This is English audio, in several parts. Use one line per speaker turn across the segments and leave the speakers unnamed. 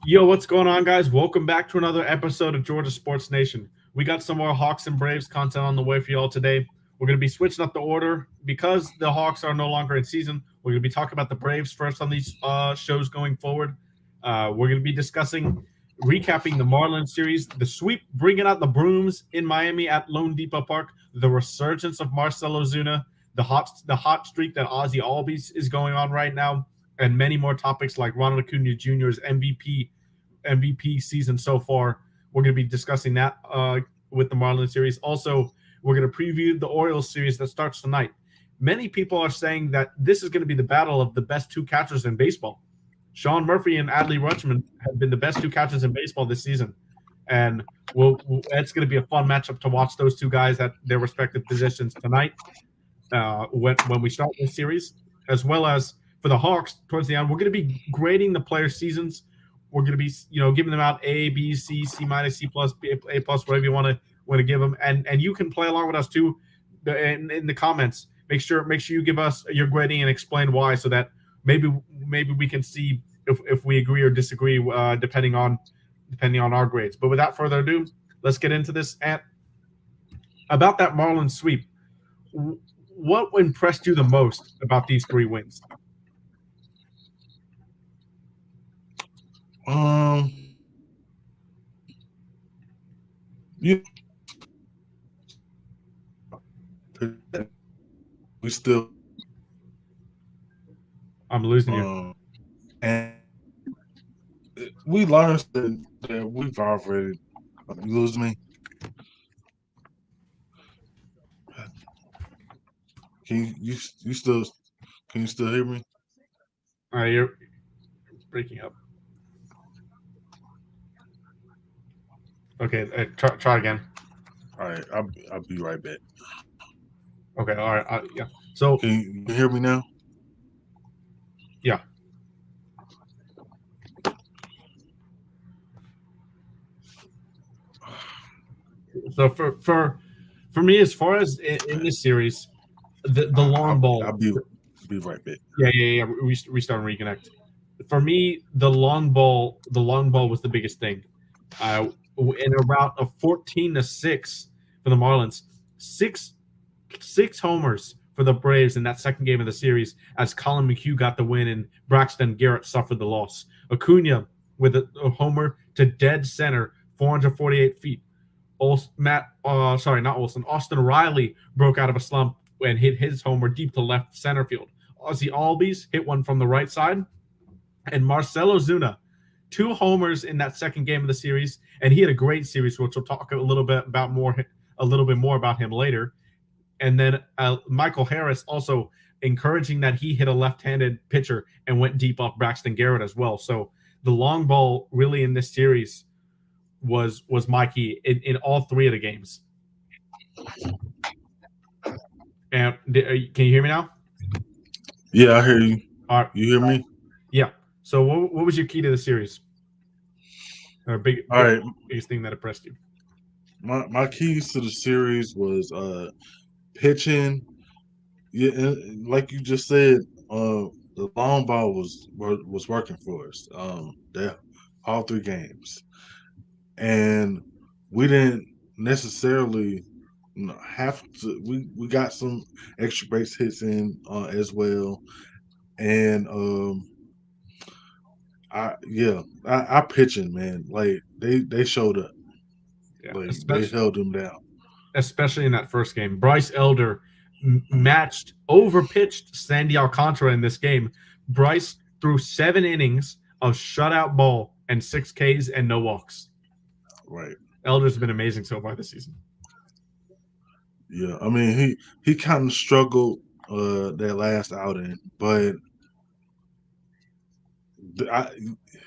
Yo, what's going on, guys? Welcome back to another episode of Georgia Sports Nation. We got some more Hawks and Braves content on the way for y'all today. We're going to be switching up the order because the Hawks are no longer in season. We're going to be talking about the Braves first on these shows going forward. We're going to be discussing, recapping the Marlins series, the sweep, bringing out the brooms in Miami at Lone Depot Park, the resurgence of Marcell Ozuna, the hot streak that Ozzy Albies is going on right now, and many more topics like Ronald Acuna Jr.'s MVP season so far. We're going to be discussing that with the Marlins series. Also, we're going to preview the Orioles series that starts tonight. Many people are saying that this is going to be the battle of the best two catchers in baseball. Sean Murphy and Adley Rutschman have been the best two catchers in baseball this season. And it's going to be a fun matchup to watch those two guys at their respective positions tonight when we start this series, as well as for the Hawks towards the end. We're going to be grading the players' seasons. We're going to be, giving them out A, B, C, C minus, C plus, A plus, whatever you want to give them, and you can play along with us too in the comments. Make sure you give us your grading and explain why, so that maybe we can see if we agree or disagree depending on our grades. But without further ado, let's get into this. And about that Marlins sweep, what impressed you the most about these 3 wins?
You we still
I'm losing you.
And we learned that we've already you lose me. Can you still hear me?
All right, you're breaking up. Okay, try again.
All right, I'll be right back.
Okay, all right, yeah. So
can you hear me now?
Yeah. So for me, as far as in this series, the long ball.
I'll be right back.
Yeah. Restart and reconnect. For me, the long ball was the biggest thing. In a route of 14-6 for the Marlins, six homers for the Braves in that second game of the series, as Colin McHugh got the win and Braxton Garrett suffered the loss. Acuna with a homer to dead center, 448 feet. Austin Riley broke out of a slump and hit his homer deep to left center field. Ozzy Albies hit one from the right side. And Marcell Ozuna, 2 homers in that second game of the series, and he had a great series, which we'll talk a little bit more about him later. And then Michael Harris also encouraging that he hit a left-handed pitcher and went deep off Braxton Garrett as well. So the long ball really in this series was my key in all 3 of the games. And can you hear me now?
Yeah, I hear you.
All right.
You hear me?
Yeah. So what was your key to the series? Or biggest thing that impressed you?
My keys to the series was pitching. Yeah, like you just said, the long ball was working for us. All 3 games, and we didn't necessarily have to. We got some extra base hits in as well, and our pitching, man, like they showed up.
Yeah,
Like they held them down.
Especially in that first game. Bryce Elder overpitched Sandy Alcantara in this game. Bryce threw 7 innings of shutout ball and 6 Ks and no walks.
Right.
Elder's been amazing so far this season.
Yeah, I mean he kind of struggled that last outing, but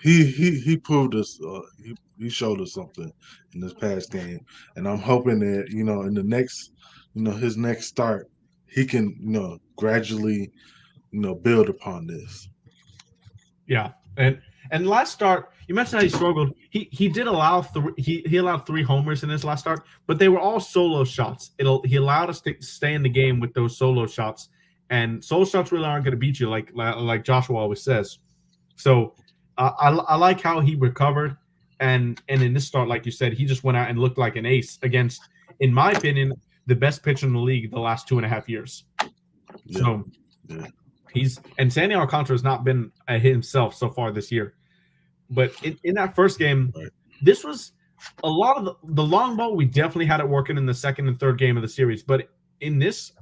he proved us. He showed us something in this past game, and I'm hoping that in the next, his next start, he can gradually build upon this.
Yeah, and last start, you mentioned how he struggled. He did allow he allowed 3 homers in his last start, but they were all solo shots. He allowed us to stay in the game with those solo shots, and solo shots really aren't going to beat you, like Joshua always says. So I like how he recovered, and in this start, like you said, he just went out and looked like an ace against, in my opinion, the best pitcher in the league the last 2.5 years.
Yeah.
So Sandy Alcantara has not been a hit himself so far this year. But in that first game, this was a lot of the long ball. We definitely had it working in the second and third game of the series. But in this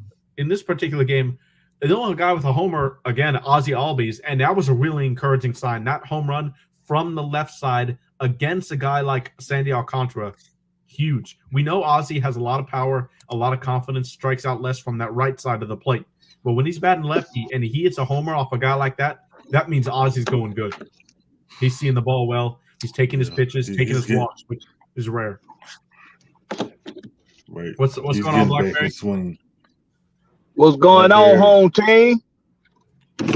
particular game, the only guy with a homer, again, Ozzie Albies, and that was a really encouraging sign. That home run from the left side against a guy like Sandy Alcantara, huge. We know Ozzie has a lot of power, a lot of confidence, strikes out less from that right side of the plate. But when he's batting lefty and he hits a homer off a guy like that, that means Ozzie's going good. He's seeing the ball well. He's taking his pitches, taking his walks, which is rare.
Right.
What's going on, Blackberry?
What's going on, home team?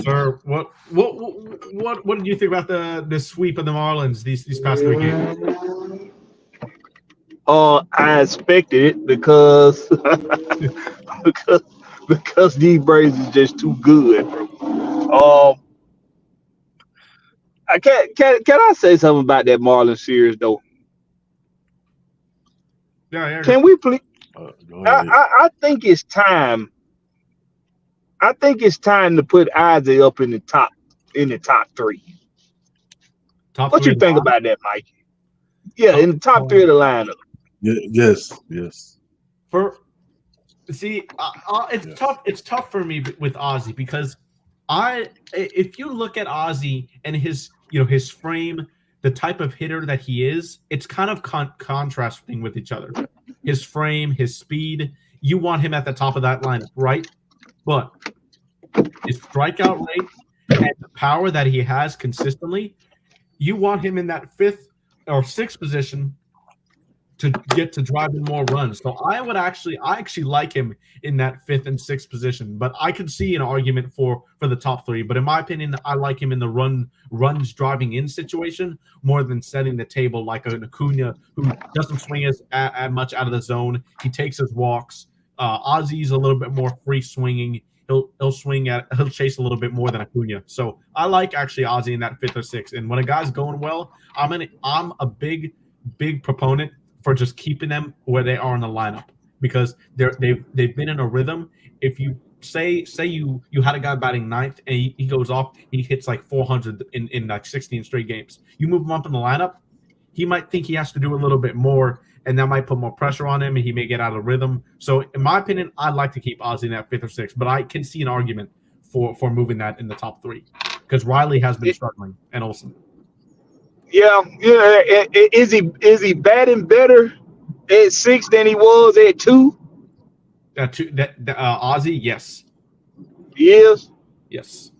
Sir, what did you think about the sweep of the Marlins these past 3 games?
I expected it because because these Braves is just too good, bro. Can I say something about that Marlins series though?
Yeah.
Can we please? I think it's time. I think it's time to put Ozzie up in the top 3. What you think about that, Mike? Yeah, in the top 3 of the lineup.
Yes.
It's tough. It's tough for me with Ozzie because if you look at Ozzie and his frame, the type of hitter that he is, it's kind of contrasting with each other. His frame, his speed, you want him at the top of that lineup, right? But his strikeout rate and the power that he has consistently, you want him in that 5th or 6th position to get to drive in more runs. So I actually like him in that 5th and 6th position, but I could see an argument for the top 3. But in my opinion, I like him in the runs driving in situation more than setting the table like an Acuna who doesn't swing as much out of the zone. He takes his walks. Ozzie's a little bit more free swinging. He'll chase a little bit more than Acuna. So I like actually Ozzie in that 5th or 6th. And when a guy's going well, I'm a big proponent for just keeping them where they are in the lineup because they've been in a rhythm. If you say you had a guy batting 9th and he goes off, he hits like 400 in like 16 straight games. You move him up in the lineup, he might think he has to do a little bit more, and that might put more pressure on him, and he may get out of rhythm. So in my opinion, I'd like to keep Ozzie in that 5th or 6th, but I can see an argument for moving that in the top 3 because Riley has been struggling and Olsen.
Yeah. Is he batting better at 6 than he was at 2?
Ozzie, yes.
He is?
Yes.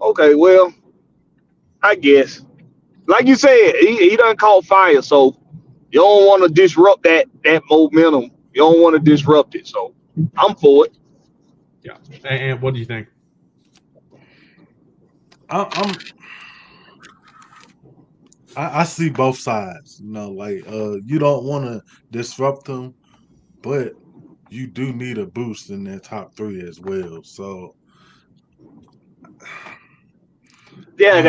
Okay, well, I guess. Like you said, he done caught fire, so you don't want to disrupt that momentum. You don't want to disrupt it, so I'm for it.
Yeah. And what do you think?
I see both sides. You don't want to disrupt them, but you do need a boost in that top 3 as well. So
yeah,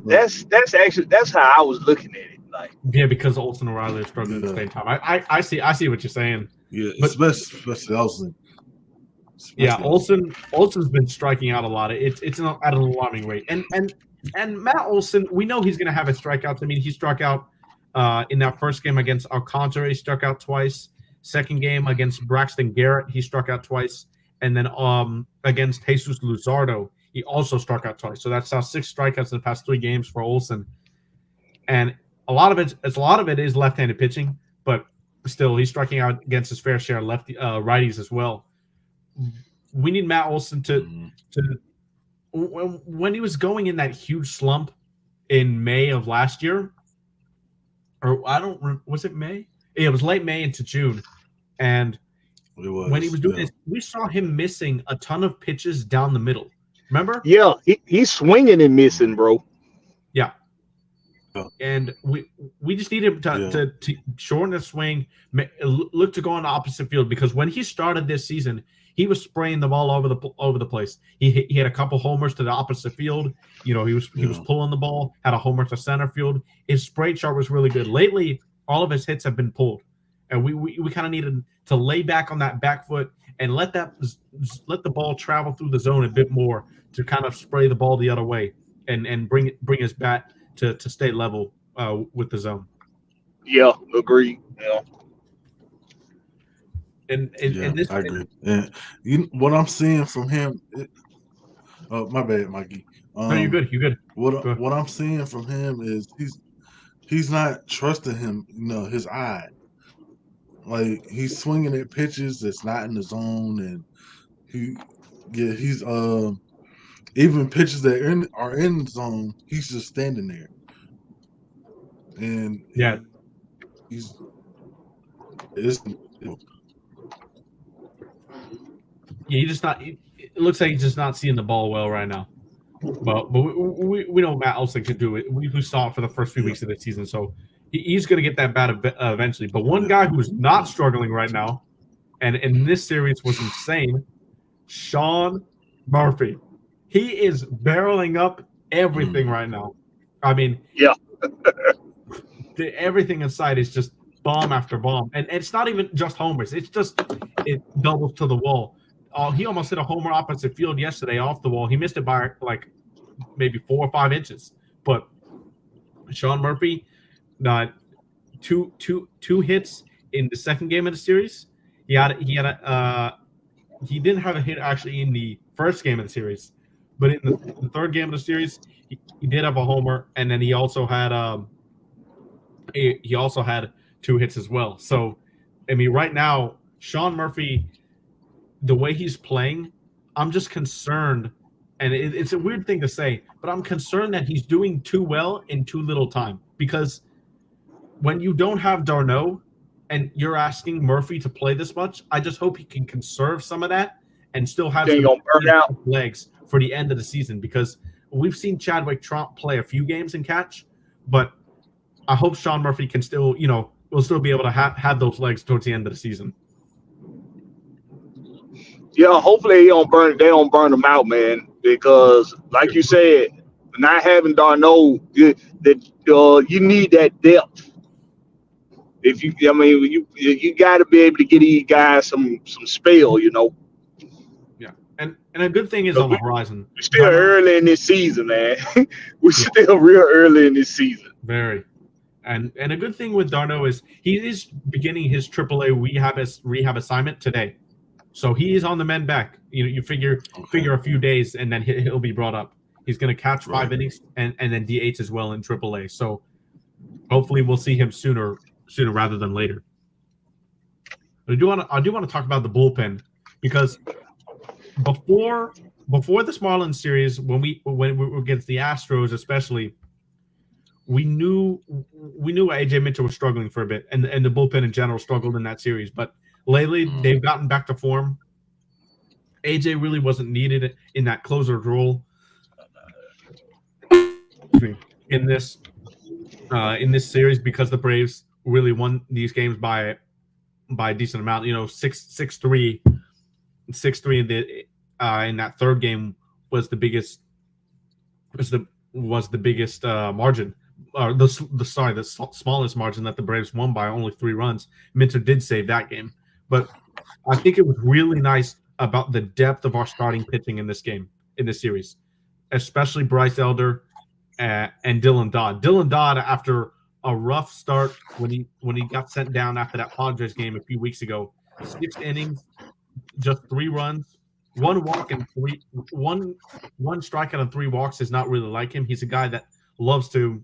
that's how I was looking at it.
Because Olsen and Riley are struggling at the same time. I see what you're saying.
Yeah, especially Olsen.
Olsen's been striking out a lot. It's at an alarming rate. And Matt Olsen, we know he's going to have his strikeouts. I mean, he struck out in that first game against Alcantara. He struck out twice. Second game against Braxton Garrett, he struck out twice. And then against Jesus Luzardo, he also struck out twice. So that's 6 strikeouts in the past 3 games for Olsen. And a lot of it is left-handed pitching, but still he's striking out against his fair share of righties as well. We need Matt Olsen to when he was going in that huge slump in May of last year, was it May? Yeah, it was late May into June, and when he was doing this, we saw him missing a ton of pitches down the middle. Remember?
Yeah, he's swinging and missing, bro.
Yeah. And we just need him to shorten the swing, look to go on the opposite field because when he started this season, he was spraying the ball over the place. He had a couple homers to the opposite field. He was pulling the ball, had a homer to center field. His spray chart was really good. Lately, all of his hits have been pulled, and we kind of needed to lay back on that back foot and let the ball travel through the zone a bit more to kind of spray the ball the other way and bring his bat to stay level with the zone.
Yeah, agree. Yeah.
And this,
I agree. And what I'm seeing from him, my bad, Mikey.
No, you're good. You're good.
What I'm seeing from him is he's not trusting him. His eye. Like he's swinging at pitches that's not in the zone, and he's even pitches that are in the zone. He's just standing there, and
he's just not. It looks like he's just not seeing the ball well right now. But we know Matt Olson can do it. We saw it for the first few weeks of the season, so he's going to get that bat eventually. But one guy who's not struggling right now, and in this series was insane, Sean Murphy. He is barreling up everything right now. I mean, everything inside is just bomb after bomb, and it's not even just homers. It doubles to the wall. He almost hit a homer opposite field yesterday off the wall. He missed it by like maybe 4 or 5 inches. But Sean Murphy, two hits in the second game of the series. He didn't have a hit actually in the first game of the series, but in the third game of the series, he did have a homer, and then he also had 2 hits as well. So, I mean, right now, Sean Murphy, the way he's playing, I'm just concerned, and it's a weird thing to say, but I'm concerned that he's doing too well in too little time. Because when you don't have d'Arnaud and you're asking Murphy to play this much, I just hope he can conserve some of that and still have some legs for the end of the season. Because we've seen Chadwick Tromp play a few games and catch, but I hope Sean Murphy can still, will still be able to have those legs towards the end of the season.
Yeah, hopefully they don't burn them out, man. Because, like you said, not having d'Arnaud, you need that depth. You got to be able to get these guys some spell,
Yeah, and a good thing is on the horizon.
We're still early in this season, man. We're still real early in this season.
Very. And a good thing with d'Arnaud is he is beginning his AAA rehab assignment today. So he is on the mend back. You figure a few days, and then he'll be brought up. He's going to catch 5 innings and then DH as well in AAA. So hopefully we'll see him sooner rather than later. But I do want to talk about the bullpen, because before this Marlins series, when we were against the Astros especially, we knew AJ Minter was struggling for a bit, and the bullpen in general struggled in that series. But lately, they've gotten back to form. AJ really wasn't needed in that closer role in this series, because the Braves really won these games by a decent amount. 6-3 in that third game was the biggest margin. The smallest margin that the Braves won by only 3 runs. Minter did save that game, but I think it was really nice about the depth of our starting pitching in this series, especially Bryce Elder and Dylan Dodd. Dylan Dodd, after a rough start when he got sent down after that Padres game a few weeks ago, 6 innings, just 3 runs, 1 walk and one strikeout and 3 walks is not really like him. He's a guy that loves to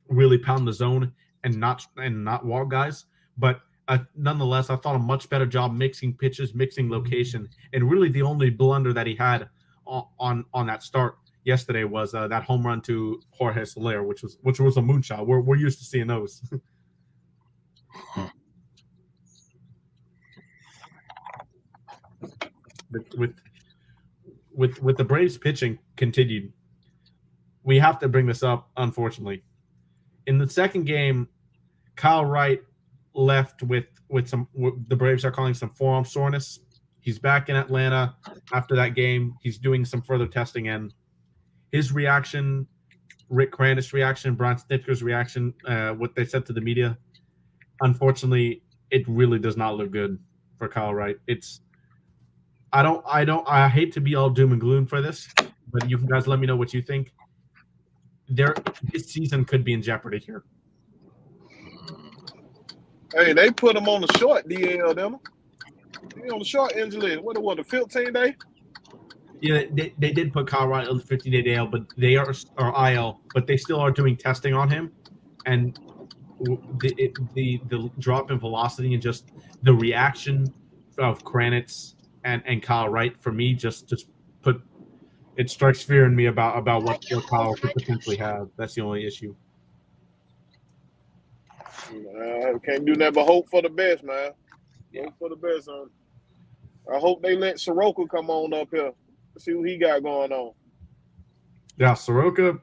really pound the zone and not walk guys, but nonetheless, I thought a much better job mixing pitches, mixing location, and really the only blunder that he had on that start yesterday was that home run to Jorge Soler, which was a moonshot. We're used to seeing those. with the Braves pitching continued, we have to bring this up, unfortunately. In the second game, Kyle Wright left with the Braves are calling some forearm soreness. He's back in Atlanta after that game. He's doing some further testing, and his reaction, Rick Kranich reaction, Brian Snitker's reaction, what they said to the media, unfortunately, it really does not look good for Kyle Wright. I hate to be all doom and gloom for this, but you guys let me know what you think. This season could be in jeopardy here.
Hey, they put him on the short DL, them. He on the short injury. What the 15-day?
Yeah, they did put Kyle Wright on the 15-day DL, but they are IL, but they still are doing testing on him, and the drop in velocity and just the reaction of Kranich and Kyle Wright for me just put it strikes fear in me about what Kyle could potentially have. That's the only issue.
Can't do nothing but hope for the best, man. Hope for the best. I hope they let Soroka come on up here. See what he got going on.
Yeah, Soroka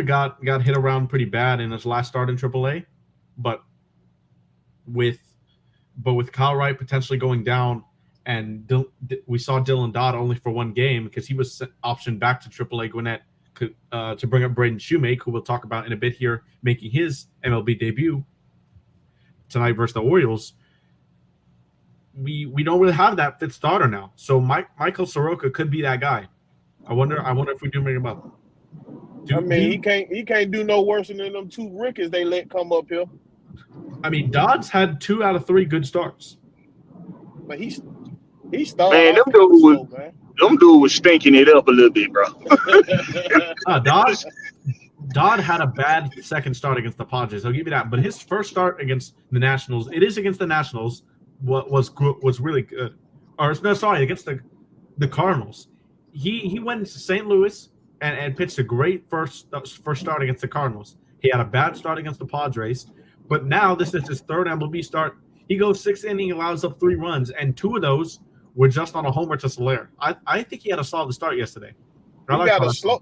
got hit around pretty bad in his last start in AAA, but with Kyle Wright potentially going down, and we saw Dylan Dodd only for one game because he was optioned back to AAA Gwinnett to bring up Braden Shoemake, who we'll talk about in a bit here, making his MLB debut tonight versus the Orioles. We don't really have that fifth starter now, so Michael Soroka could be that guy. I wonder if we do bring him up.
He can't do no worse than them two rookies they let come up here.
I mean, Dodd's had 2 out of 3 good starts,
but he started.
Man, them dude was stinking it up a little bit, bro.
Dodd had a bad second start against the Padres. I'll give you that, but his first start against the Nationals, it is against the Nationals, was really good. Or no, sorry, against the Cardinals. He went to St. Louis and pitched a great first start against the Cardinals. He had a bad start against the Padres, but now this is his third MLB start. He goes 6th inning, allows up 3 runs, and 2 of those were just on a homer to Soler. I think he had a solid start yesterday.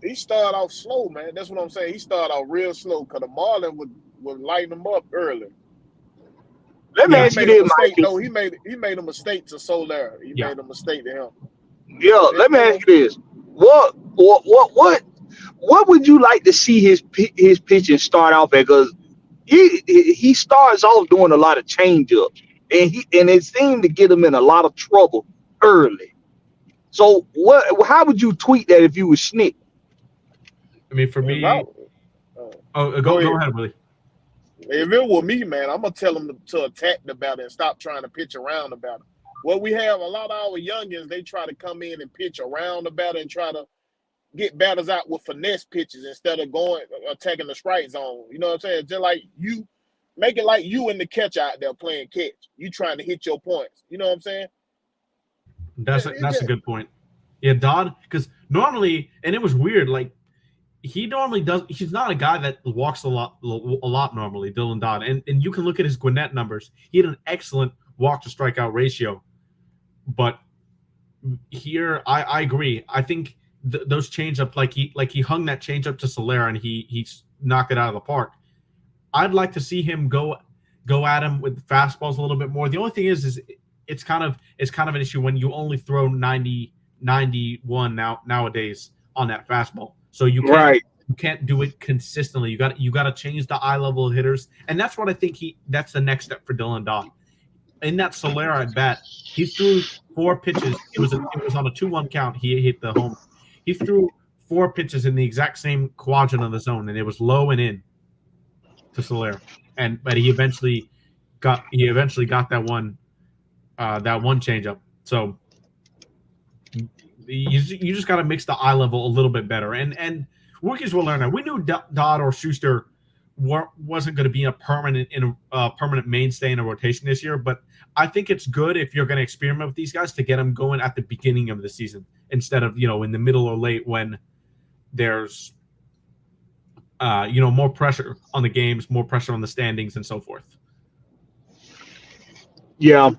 He started off slow, man. That's what I'm saying. He started off real slow because the Marlins would lighten him up early.
Let me ask you this, Mike.
No, he made a mistake to Soler. He made a mistake to him.
Yeah, let me ask you this. What would you like to see his pitching start off at? Because he starts off doing a lot of changeups, and it seemed to get him in a lot of trouble early. So how would you tweak that if you were Snick?
I mean, for me, go ahead, Willie.
If it were me, man, I'm gonna tell him to attack the batter and stop trying to pitch around the batter. Well, we have a lot of our youngins, they try to come in and pitch around the batter and try to get batters out with finesse pitches instead of attacking the strike zone. You know what I'm saying? Just like you, make it like you and the catcher out there playing catch. You trying to hit your points. You know what I'm saying?
That's a good point. Yeah, Dodd, because normally, and it was weird, like he normally does. He's not a guy that walks a lot normally, Dylan Dodd, and you can look at his Gwinnett numbers. He had an excellent walk to strikeout ratio, but here I agree. I think those changeup, like he hung that changeup to Soler and he knocked it out of the park. I'd like to see him go at him with fastballs a little bit more. The only thing is it's kind of an issue when you only throw 90, 91 nowadays on that fastball. So you can't do it consistently. You got to change the eye level of hitters, and that's what I think that's the next step for Dylan Dodd. In that Soler at bat, he threw 4 pitches. It was on a 2-1 count. He hit the home. He threw 4 pitches in the exact same quadrant of the zone, and it was low and in to Soler. But he eventually got that one changeup. So you just got to mix the eye level a little bit better. And rookies will learn that. We knew Dodd or Schuster wasn't going to be a permanent mainstay in a rotation this year, but I think it's good if you're going to experiment with these guys to get them going at the beginning of the season instead of in the middle or late when there's more pressure on the games, more pressure on the standings, and so forth.
Yeah.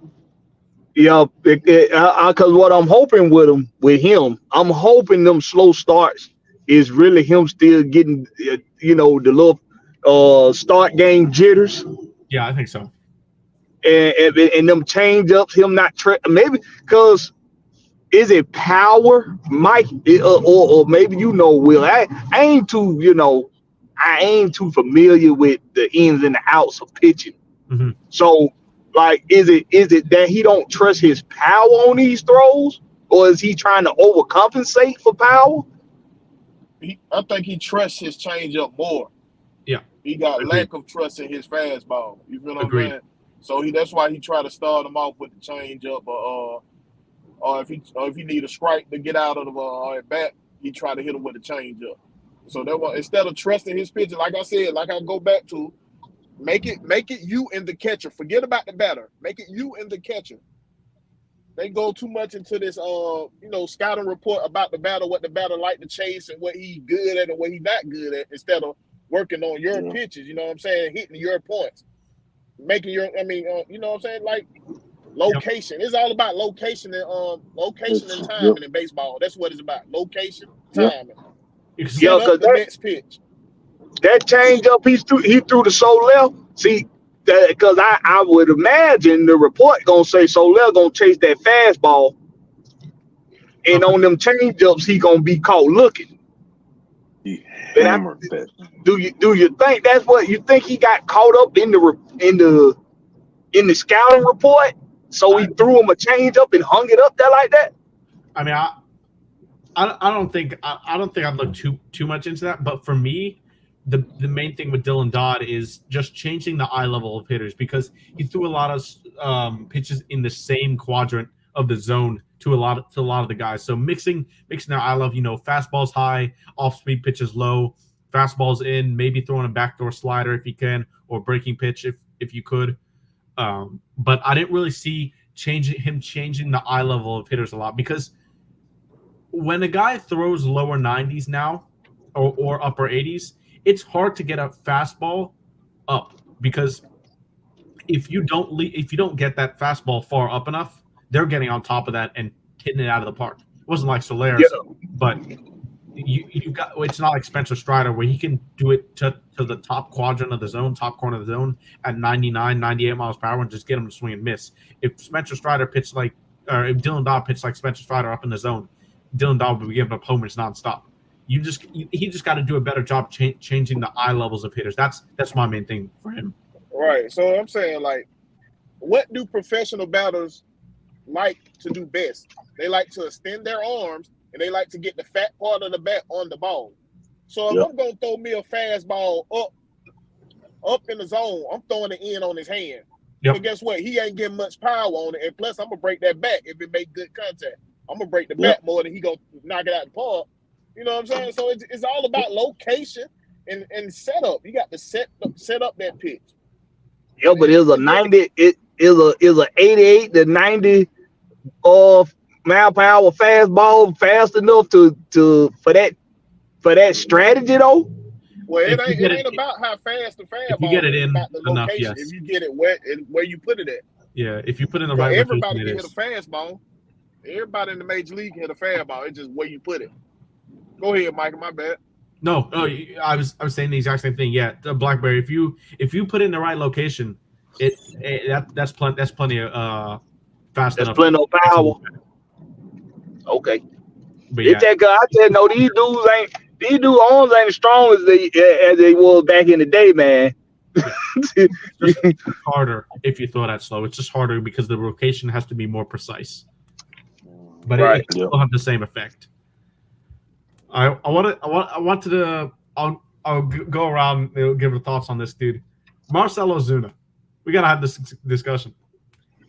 Because what I'm hoping with him, I'm hoping them slow starts is really him still getting the little start game jitters.
Yeah, I think so.
And them change ups, him not maybe because Is it power, Mike, or maybe Will? I ain't too I ain't too familiar with the ins and the outs of pitching.
Mm-hmm.
So, like, is it that he don't trust his power on these throws, or is he trying to overcompensate for power?
I think he trusts his changeup more.
Yeah,
he got lack of trust in his fastball. You feel what I'm saying? So that's why he tried to start him off with the changeup, or if he need a strike to get out of the at bat, he try to hit him with the changeup. So that was, instead of trusting his pitcher, like I said, like I go back to, make it you and the catcher. Forget about the batter. Make it you and the catcher. They go too much into this scouting report about the batter, what the batter like to chase and what he's good at and what he's not good at, instead of working on your pitches, you know what I'm saying, hitting your points. Making your you know what I'm saying? Like location. It's all about location and timing in baseball. That's what it's about. Location, timing.
Yeah, because
the next pitch.
That changeup he threw to Soler. See, because I would imagine the report gonna say Soler gonna chase that fastball, and on them changeups he gonna be caught looking.
He hammered that.
Do you think that's what you think? He got caught up in the scouting report, so he threw him a changeup and hung it up there like that.
I mean, I don't think I'd look too much into that, but for me, the main thing with Dylan Dodd is just changing the eye level of hitters, because he threw a lot of pitches in the same quadrant of the zone to a lot of the guys. So mixing their eye level, fastballs high, off speed pitches low, fastballs in, maybe throwing a backdoor slider if you can, or breaking pitch if you could. But I didn't really see him changing the eye level of hitters a lot, because when a guy throws lower 90s now or upper 80s, it's hard to get a fastball up, because if you don't get that fastball far up enough, they're getting on top of that and hitting it out of the park. It wasn't like Soler, but you got, it's not like Spencer Strider where he can do it to the top quadrant of the zone, top corner of the zone at 99, 98 miles per hour and just get him to swing and miss. If Spencer Strider pitched if Dylan Dodd pitched like Spencer Strider up in the zone, Dylan Dodd would be giving up homers nonstop. He just got to do a better job changing the eye levels of hitters. That's my main thing for him.
Right. So I'm saying, like, what do professional batters like to do best? They like to extend their arms, and they like to get the fat part of the bat on the ball. So if I'm going to throw me a fastball up in the zone, I'm throwing it in on his hand.
Yep.
But guess what? He ain't getting much power on it. And plus, I'm going to break that bat if it make good contact. I'm going to break the bat more than he going to knock it out the park. You know what I'm saying? So it's all about location and setup. You got to set up that pitch.
Yeah, but it's a 90. It is a 88 to 90 mile per hour fastball fast enough for that strategy though.
Well, it ain't about how fast the fastball.
If you get it in
about the
enough,
location.
yes.
If you get it where you put it at.
Yeah, if you put it in the right location,
everybody can hit a fastball. Everybody in the major league can hit a fastball. It's just where you put it. Go ahead, Michael. My bad.
No, I was saying the exact same thing. Yeah, the Blackberry. If you put it in the right location, that's plenty of fast enough.
That's plenty of power. Okay.
But yeah.
I said no. These dudes' arms ain't as strong as they were back in the day, man.
It's harder if you throw that slow. It's just harder because the location has to be more precise. But it still have the same effect. I'll go around and give the thoughts on this dude. Marcell Ozuna. We gotta have this discussion.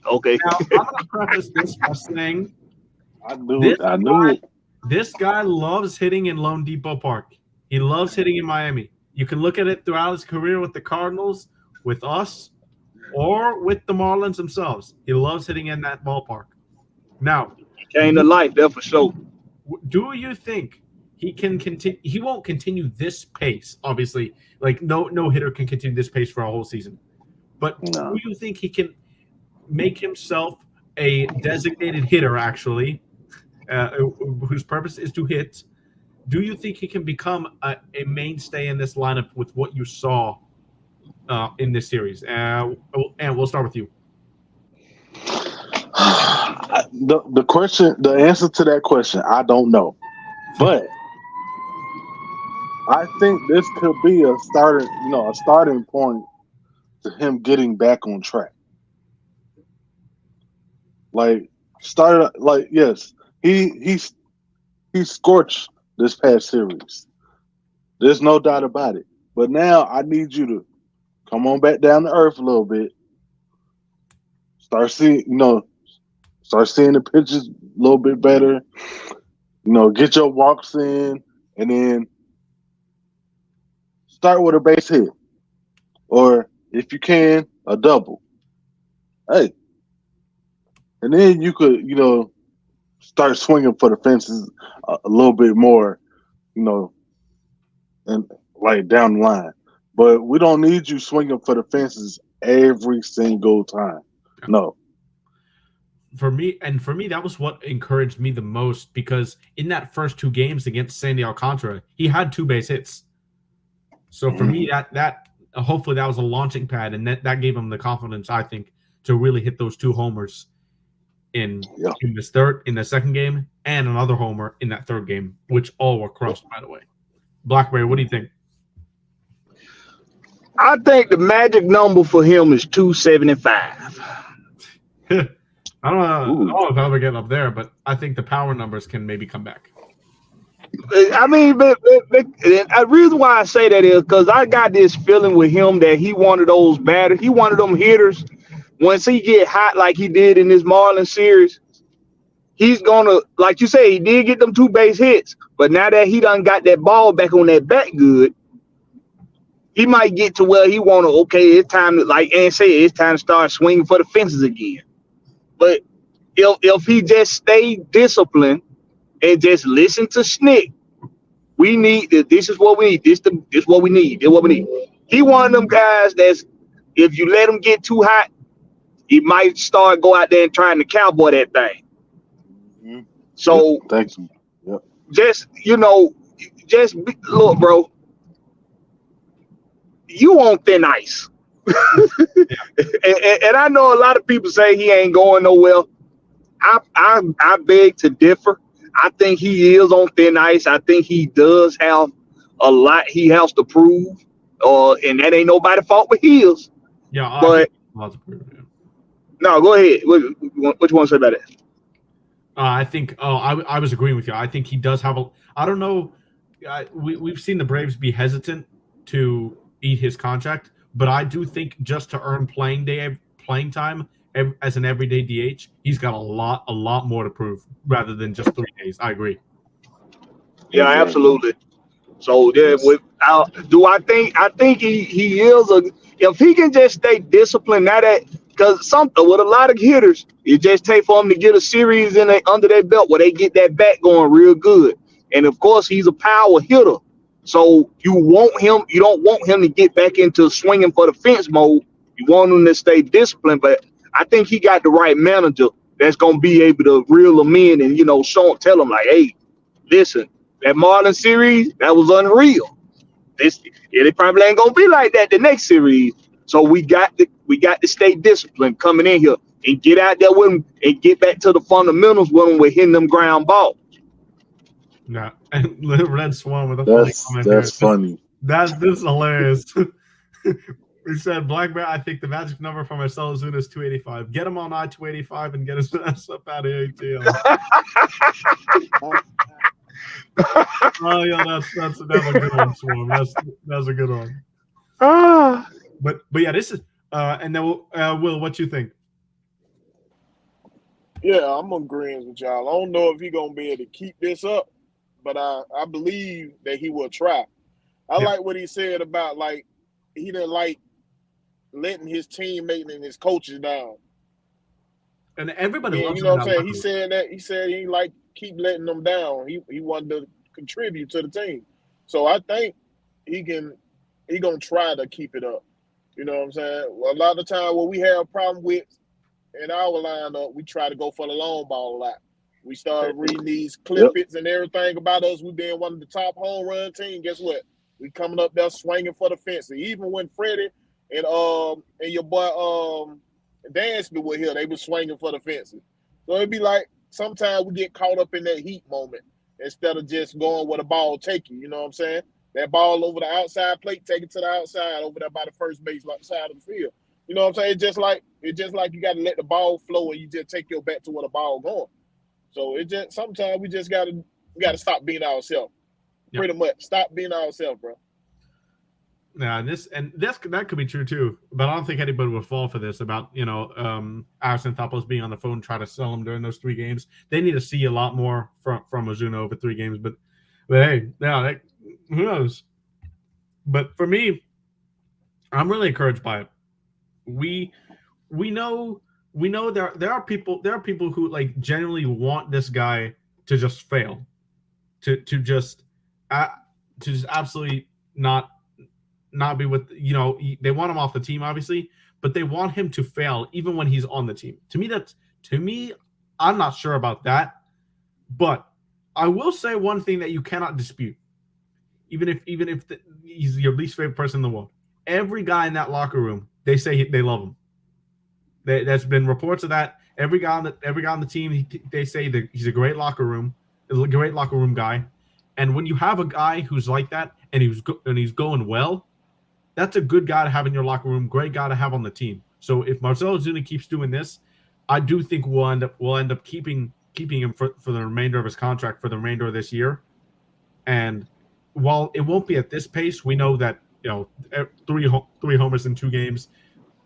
Okay.
Now, I'm gonna preface this by saying
I knew it.
This guy loves hitting in Lone Depot Park. He loves hitting in Miami. You can look at it throughout his career with the Cardinals, with us, or with the Marlins themselves. He loves hitting in that ballpark. Now,
he came to life there for sure.
Do you think he can continue? He won't continue this pace, obviously. Like no hitter can continue this pace for a whole season. But do you think he can make himself a designated hitter, actually, whose purpose is to hit? Do you think he can become a mainstay in this lineup with what you saw in this series? And we'll start with you.
The answer to that question, I don't know, but I think this could be a starting point to him getting back on track. Yes, he scorched this past series. There's no doubt about it. But now I need you to come on back down to earth a little bit. Start seeing the pitches a little bit better. Get your walks in, and then start with a base hit, or if you can, a double. Hey, and then you could, start swinging for the fences a little bit more, and like down the line. But we don't need you swinging for the fences every single time. No.
For me, that was what encouraged me the most, because in that first 2 games against Sandy Alcantara, he had 2 base hits. So for me, that hopefully that was a launching pad, and that gave him the confidence, I think, to really hit those 2 homers in the second game, and another homer in that third game, which all were crushed, by the way. Blackberry, what do you think?
I think the magic number for him is 275.
I don't know if I'll ever get up there, but I think the power numbers can maybe come back.
I mean, but the reason why I say that is because I got this feeling with him that he one of those batters. He one of them hitters. Once he get hot like he did in this Marlins series, he's gonna, like you say, he did get them 2 base hits. But now that he done got that ball back on that bat good, he might get to where he wanna, it's time to, like Ann said, it's time to start swinging for the fences again. But if he just stay disciplined and just listen to Snick, we need this is what we need. This what we need. This what we need. He one of them guys that's, if you let him get too hot, he might start go out there and trying to cowboy that thing. Mm-hmm. So
thank you. Yep.
Just look, bro. You on thin ice. and I know a lot of people say he ain't going nowhere. I beg to differ. I think he is on thin ice. I think he does have a lot he has to prove, and that ain't nobody's fault but his.
Yeah,
but
prove, yeah. No,
go ahead. What you want to say about that?
I think. I was agreeing with you. I think he does have a. I don't know. We've seen the Braves be hesitant to eat his contract, but I do think just to earn playing time as an everyday DH, he's got a lot more to prove rather than just 3 days. I agree.
Yeah, absolutely. So I think he is if he can just stay disciplined now that, because something with a lot of hitters, it just take for him to get a series under their belt where they get that bat going real good. And of course he's a power hitter. So you don't want him to get back into swinging for the fence mode. You want him to stay disciplined, but I think he got the right manager that's gonna be able to reel him in and tell him like, hey, listen, that Marlins series, that was unreal. It probably ain't gonna be like that the next series. So we got to stay disciplined coming in here and get out there with him and get back to the fundamentals with him with hitting them ground balls.
No, and Red Swan with a
funny comment. That's funny.
This is hilarious. We said, Blackbear, I think the magic number for Marcell Ozuna is 285. Get him on I-285 and get his ass up out of here, ATL. Oh, yeah, that's a good one, Swarm. That's a good one. But yeah, this is and then Will, what you think?
Yeah, I'm agreeing with y'all. I don't know if he's gonna be able to keep this up, but I believe that he will try. I like what he said about, like, he didn't like letting his teammates and his coaches down.
And everybody loves
him. You know what I'm saying? He said he ain't like keep letting them down. He wanted to contribute to the team. So I think he gonna try to keep it up. You know what I'm saying? Well, a lot of the time what we have a problem with in our lineup, we try to go for the long ball a lot. We started reading these clippets and everything about us. We being one of the top home run team. Guess what? We coming up there swinging for the fence. Even when Freddie and your boy Dansby were here, they were swinging for the fences. So it'd be like sometimes we get caught up in that heat moment instead of just going where the ball take you. You know what I'm saying? That ball over the outside plate, take it to the outside over there by the first base side of the field. You know what I'm saying? It's just like you got to let the ball flow and you just take your bat to where the ball going. So it just sometimes we just gotta stop being ourselves. Yep. Pretty much stop being ourselves, bro.
Yeah, that could be true too, but I don't think anybody would fall for this about Arsenopoulos being on the phone trying to sell him during those 3 games. They need to see a lot more from Ozuna over 3 games, but hey, yeah, who knows? But for me, I'm really encouraged by it. We know there are people who like genuinely want this guy to just fail, to just absolutely not be with, they want him off the team obviously, but they want him to fail even when he's on the team. To me, I'm not sure about that, but I will say one thing that you cannot dispute, even if he's your least favorite person in the world. Every guy in that locker room, they say they love him. There's been reports of that. Every guy on the team, they say that he's a great locker room guy. And when you have a guy who's like that and he's going well, that's a good guy to have in your locker room, great guy to have on the team. So if Marcell Ozuna keeps doing this, I do think we'll end up keeping him for the remainder of his contract for the remainder of this year. And while it won't be at this pace, we know that 3 homers in 2 games,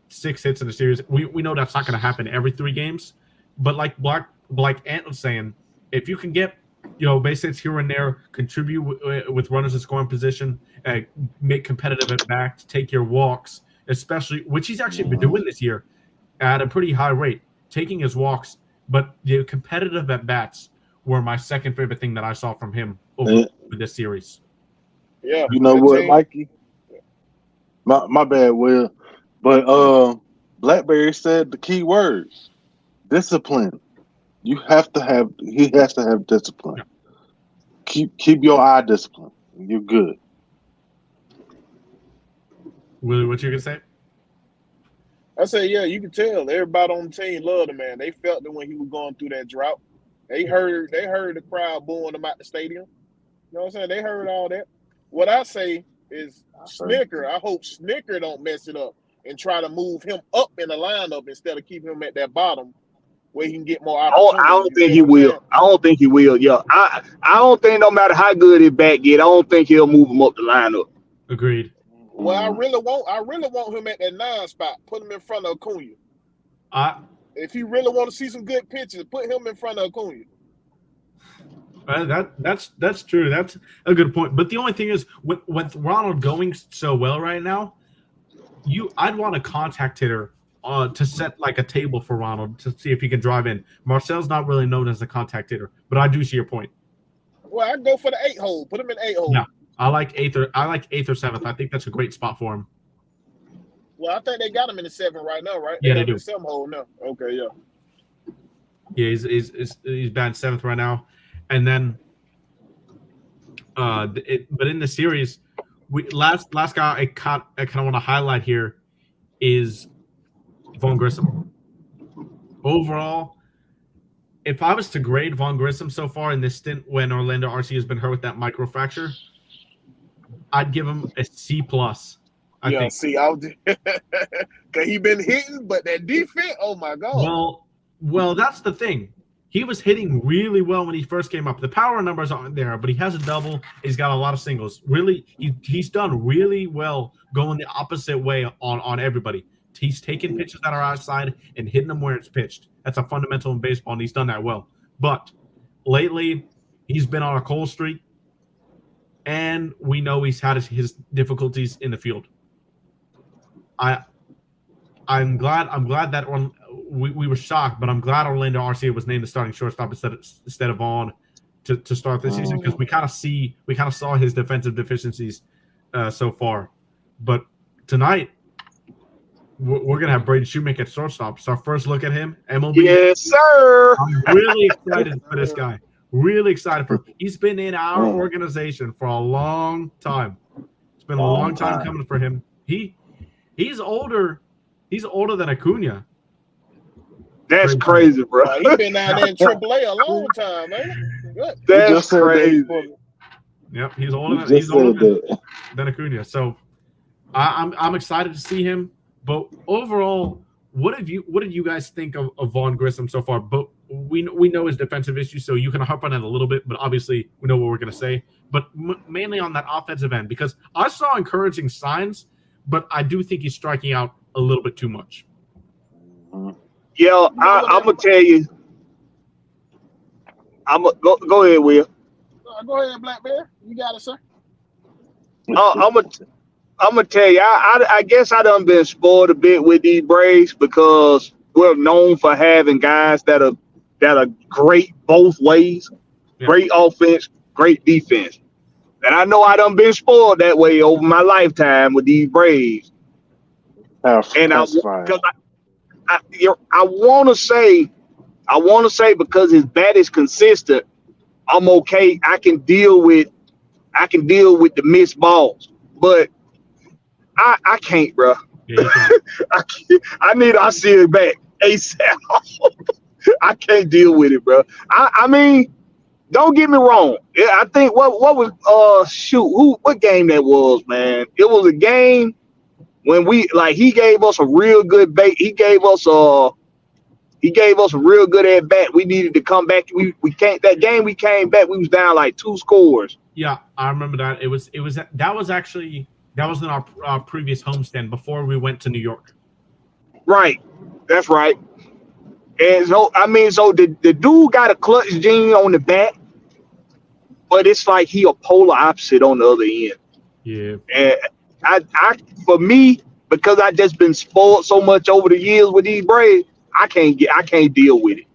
6 hits in a series. We know that's not going to happen every 3 games. But like Ant was saying, if you can get base hits here and there, contribute with runners in scoring position, make competitive at bats, take your walks, especially, which he's actually been doing this year at a pretty high rate, taking his walks. But the competitive at bats were my second favorite thing that I saw from him over this series.
Yeah,
you know what, Mikey? My bad, Will. But Blackberry said the key words: discipline. He has to have discipline. Yeah. Keep your eye disciplined. You're good.
Willie, what you gonna say?
I say, yeah, you can tell everybody on the team loved him, man. They felt it when he was going through that drought. They heard the crowd booing him out the stadium. You know what I'm saying? They heard all that. What I say is Snicker. I hope Snicker don't mess it up and try to move him up in the lineup instead of keeping him at that bottom where he can get more opportunities.
I don't think he will. I don't think he will. Yeah, I don't think no matter how good his bat get, I don't think he'll move him up the lineup.
Agreed.
Well, I really want him at that 9 spot. Put him in front of Acuna. If you really want to see some good pitches, put him in front of Acuna.
That's true. That's a good point. But the only thing is, with Ronald going so well right now, I'd want a contact hitter to set like a table for Ronald to see if he can drive in. Marcel's not really known as a contact hitter, but I do see your point.
Well, I'd go for the 8 hole. Put him in 8 hole.
Yeah, I like 8th or 7th. I think that's a great spot for him.
Well, I think they got him in the 7 right now, right?
Yeah, they do.
7 hole now. Okay, yeah.
Yeah, he's batting 7th right now, and then, but in the series, last guy I kind of want to highlight here is Vaughn Grissom. Overall, if I was to grade Vaughn Grissom so far in this stint when Orlando RC has been hurt with that microfracture, I'd give him a C+. I think.
See, cause he been hitting, but that defense, oh my God.
Well, that's the thing. He was hitting really well when he first came up. The power numbers aren't there, but he has a double. He's got a lot of singles. Really, he's done really well going the opposite way on everybody. He's taking pitches that are outside and hitting them where it's pitched. That's a fundamental in baseball, and he's done that well. But lately, he's been on a cold streak, and we know he's had his difficulties in the field. I'm glad that we were shocked, but I'm glad Orlando RCA was named the starting shortstop instead of Vaughn to start this season, because we kind of saw his defensive deficiencies so far. But tonight, we're gonna have Braden Shoemaker at shortstop. It's our first look at him. MLB.
Yes, sir.
I'm really excited for this guy. Really excited for him. He's been in our organization for a long time. It's been a long time coming for him. He's older. He's older than Acuna.
That's crazy, bro.
He been down there in AAA a long time, man. Good.
That's crazy.
Yep, he's older than Acuna. So I'm excited to see him. But overall, what did you guys think of Vaughn Grissom so far? But we know his defensive issues, so you can harp on it a little bit. But obviously, we know what we're going to say. But mainly on that offensive end, because I saw encouraging signs, but I do think he's striking out a little bit too much.
Yeah, I'm gonna tell you. Go ahead, Will.
Go ahead, Black Bear. You got it, sir.
I'm gonna tell you. I guess I done been spoiled a bit with these Braves because we're known for having guys that are great both ways, great offense, great defense, and I know I done been spoiled that way over my lifetime with these Braves. And I want to say because his bat is consistent, I'm okay. I can deal with the missed balls, but I can't, bro.
Yeah,
I see it back ASAP. I can't deal with it, bro. I mean, don't get me wrong. I think what was what game that was, man? It was a game when he gave us a real good bait. He gave us a real good at bat. We needed to come back. We can't. That game we came back. We was down like 2 scores.
Yeah, I remember that. That was in our previous homestand before we went to New York.
Right, that's right. And so the dude got a clutch gene on the bat, but it's like he a polar opposite on the other end.
Yeah.
And I for me, because I just been spoiled so much over the years with these Braves, I can't deal with it.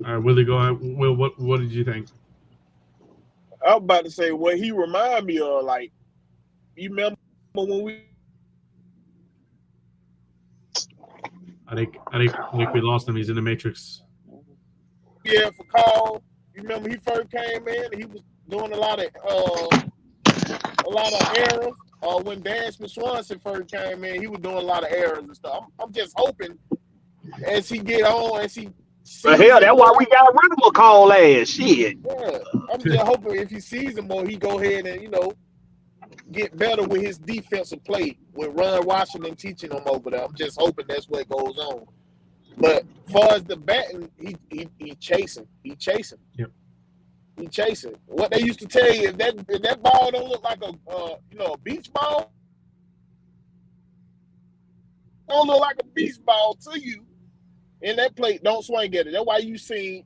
All right, Willie, go ahead. Will, what did you think?
I was about to say what he remind me of, like, you remember when we?
I think we lost him. He's in the Matrix.
Yeah, for Carl. You remember he first came in, he was doing a lot of errors. When Dan Smith-Swanson first came in, he was doing a lot of errors and stuff. I'm just hoping as he get on, as he.
But hell, that's why we got rid of McCall last shit.
Yeah, I'm just hoping if he sees him more, he go ahead and get better with his defensive play with Ron Washington teaching him over there. I'm just hoping that's what goes on. But as far as the batting, he chasing. He chasing.
Yep.
He chasing. What they used to tell you, if that ball don't look like a beach ball, don't look like a beach ball to you, and that plate don't swing at it. That's why you see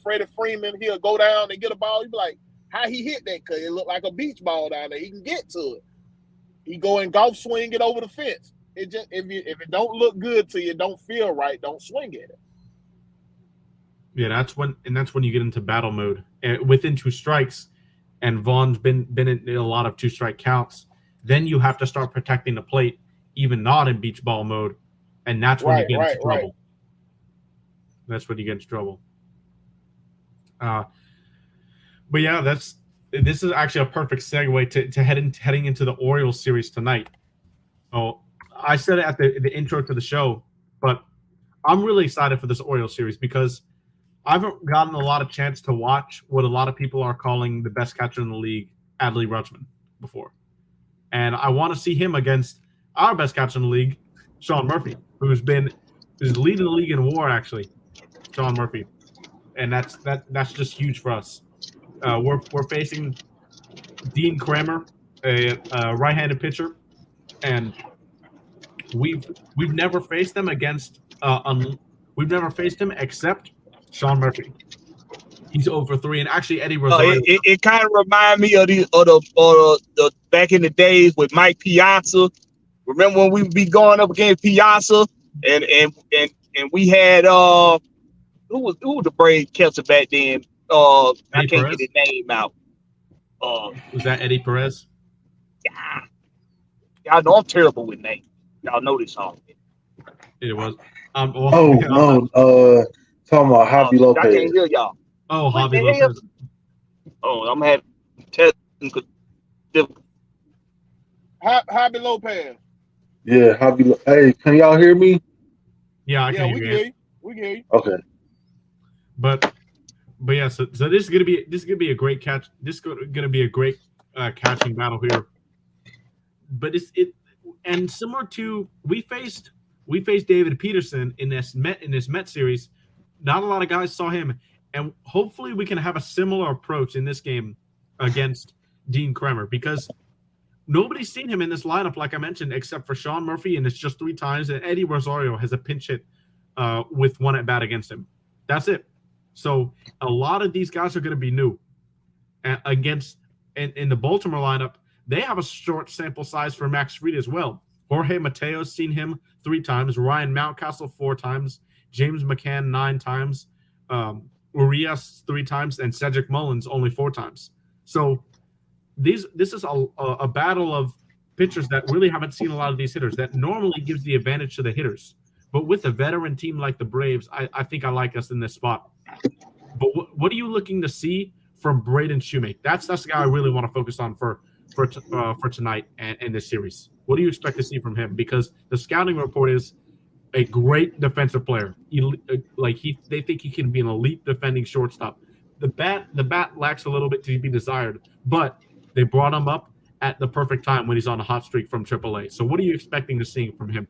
Freddie Freeman, he'll go down and get a ball. You be like, how he hit that? Because it looked like a beach ball down there. He can get to it. He go and golf swing it over the fence. It just if it don't look good to you, don't feel right, don't swing at it.
Yeah, that's when you get into battle mode. Within 2 strikes, and Vaughn's been in a lot of 2-strike counts. Then you have to start protecting the plate, even not in beach ball mode, and that's when you get into trouble. Right. That's when you get into trouble. But yeah, this is actually a perfect segue to heading into the Orioles series tonight. Oh, I said it at the intro to the show, but I'm really excited for this Orioles series because I haven't gotten a lot of chance to watch what a lot of people are calling the best catcher in the league, Adley Rutschman, before. And I want to see him against our best catcher in the league, Sean Murphy, who's leading the league in WAR, actually, Sean Murphy. And that's just huge for us. We're facing Dean Kramer, a right-handed pitcher, and we've never faced them against we've never faced him except Sean Murphy. He's over 3, and actually Eddie Rosario.
It kind of reminds me of the back in the days with Mike Piazza. Remember when we would be going up against Piazza, and we had who was the Braves catcher back then? I can't
Perez?
get his name out.
Was that Eddie Perez?
Yeah. Y'all know I'm terrible with names. Y'all know this already.
It was.
Talking about Javi Lopez.
I can't hear y'all.
Oh, Javi Lopez.
Oh, I'm having technical difficulties.
Javi Lopez.
Yeah, Javi. Hey, can y'all hear me?
Yeah, I can
we
hear
hear
you.
you. We hear you.
Okay.
But yeah, so this is gonna be a great catch. This is gonna be a great catching battle here. But and similar to we faced David Peterson in this Met series. Not a lot of guys saw him, and hopefully we can have a similar approach in this game against Dean Kremer, because nobody's seen him in this lineup, like I mentioned, except for Sean Murphy, and it's just 3 times. And Eddie Rosario has a pinch hit with 1 at bat against him. That's it. So a lot of these guys are going to be new against in the Baltimore lineup. They have a short sample size for Max Fried as well. Jorge Mateo's seen him 3 times, Ryan Mountcastle 4 times, James McCann 9 times, Urias 3 times, and Cedric Mullins only 4 times. So this is a battle of pitchers that really haven't seen a lot of these hitters. That normally gives the advantage to the hitters. But with a veteran team like the Braves, I think I like us in this spot. But what are you looking to see from Braden Shoemake? That's the guy I really want to focus on for tonight and this series. What do you expect to see from him? Because the scouting report is a great defensive player. They think he can be an elite defending shortstop. The bat lacks a little bit to be desired, but they brought him up at the perfect time when he's on a hot streak from AAA. So what are you expecting to see from him?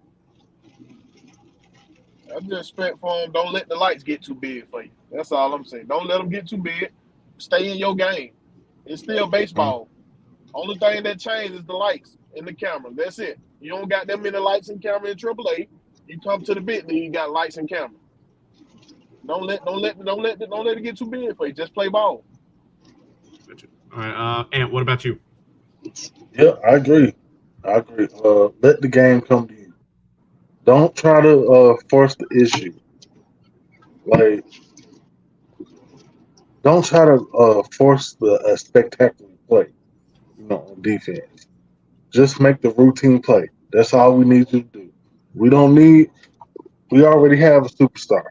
I just expect for him, don't let the lights get too big for you. That's all I'm saying. Don't let them get too big. Stay in your game. It's still baseball. Only thing that changes is the lights and the camera. That's it. You don't got that many lights and camera in AAA. You come to the big league, you got lights and camera. Don't let it get too big for you. Just play ball.
All right, Ant, what about you?
Yeah, I agree. Let the game come to you. Don't try to force the issue. Like, don't try to force the spectacular play, on defense. Just make the routine play. That's all we need you to do. We already have a superstar.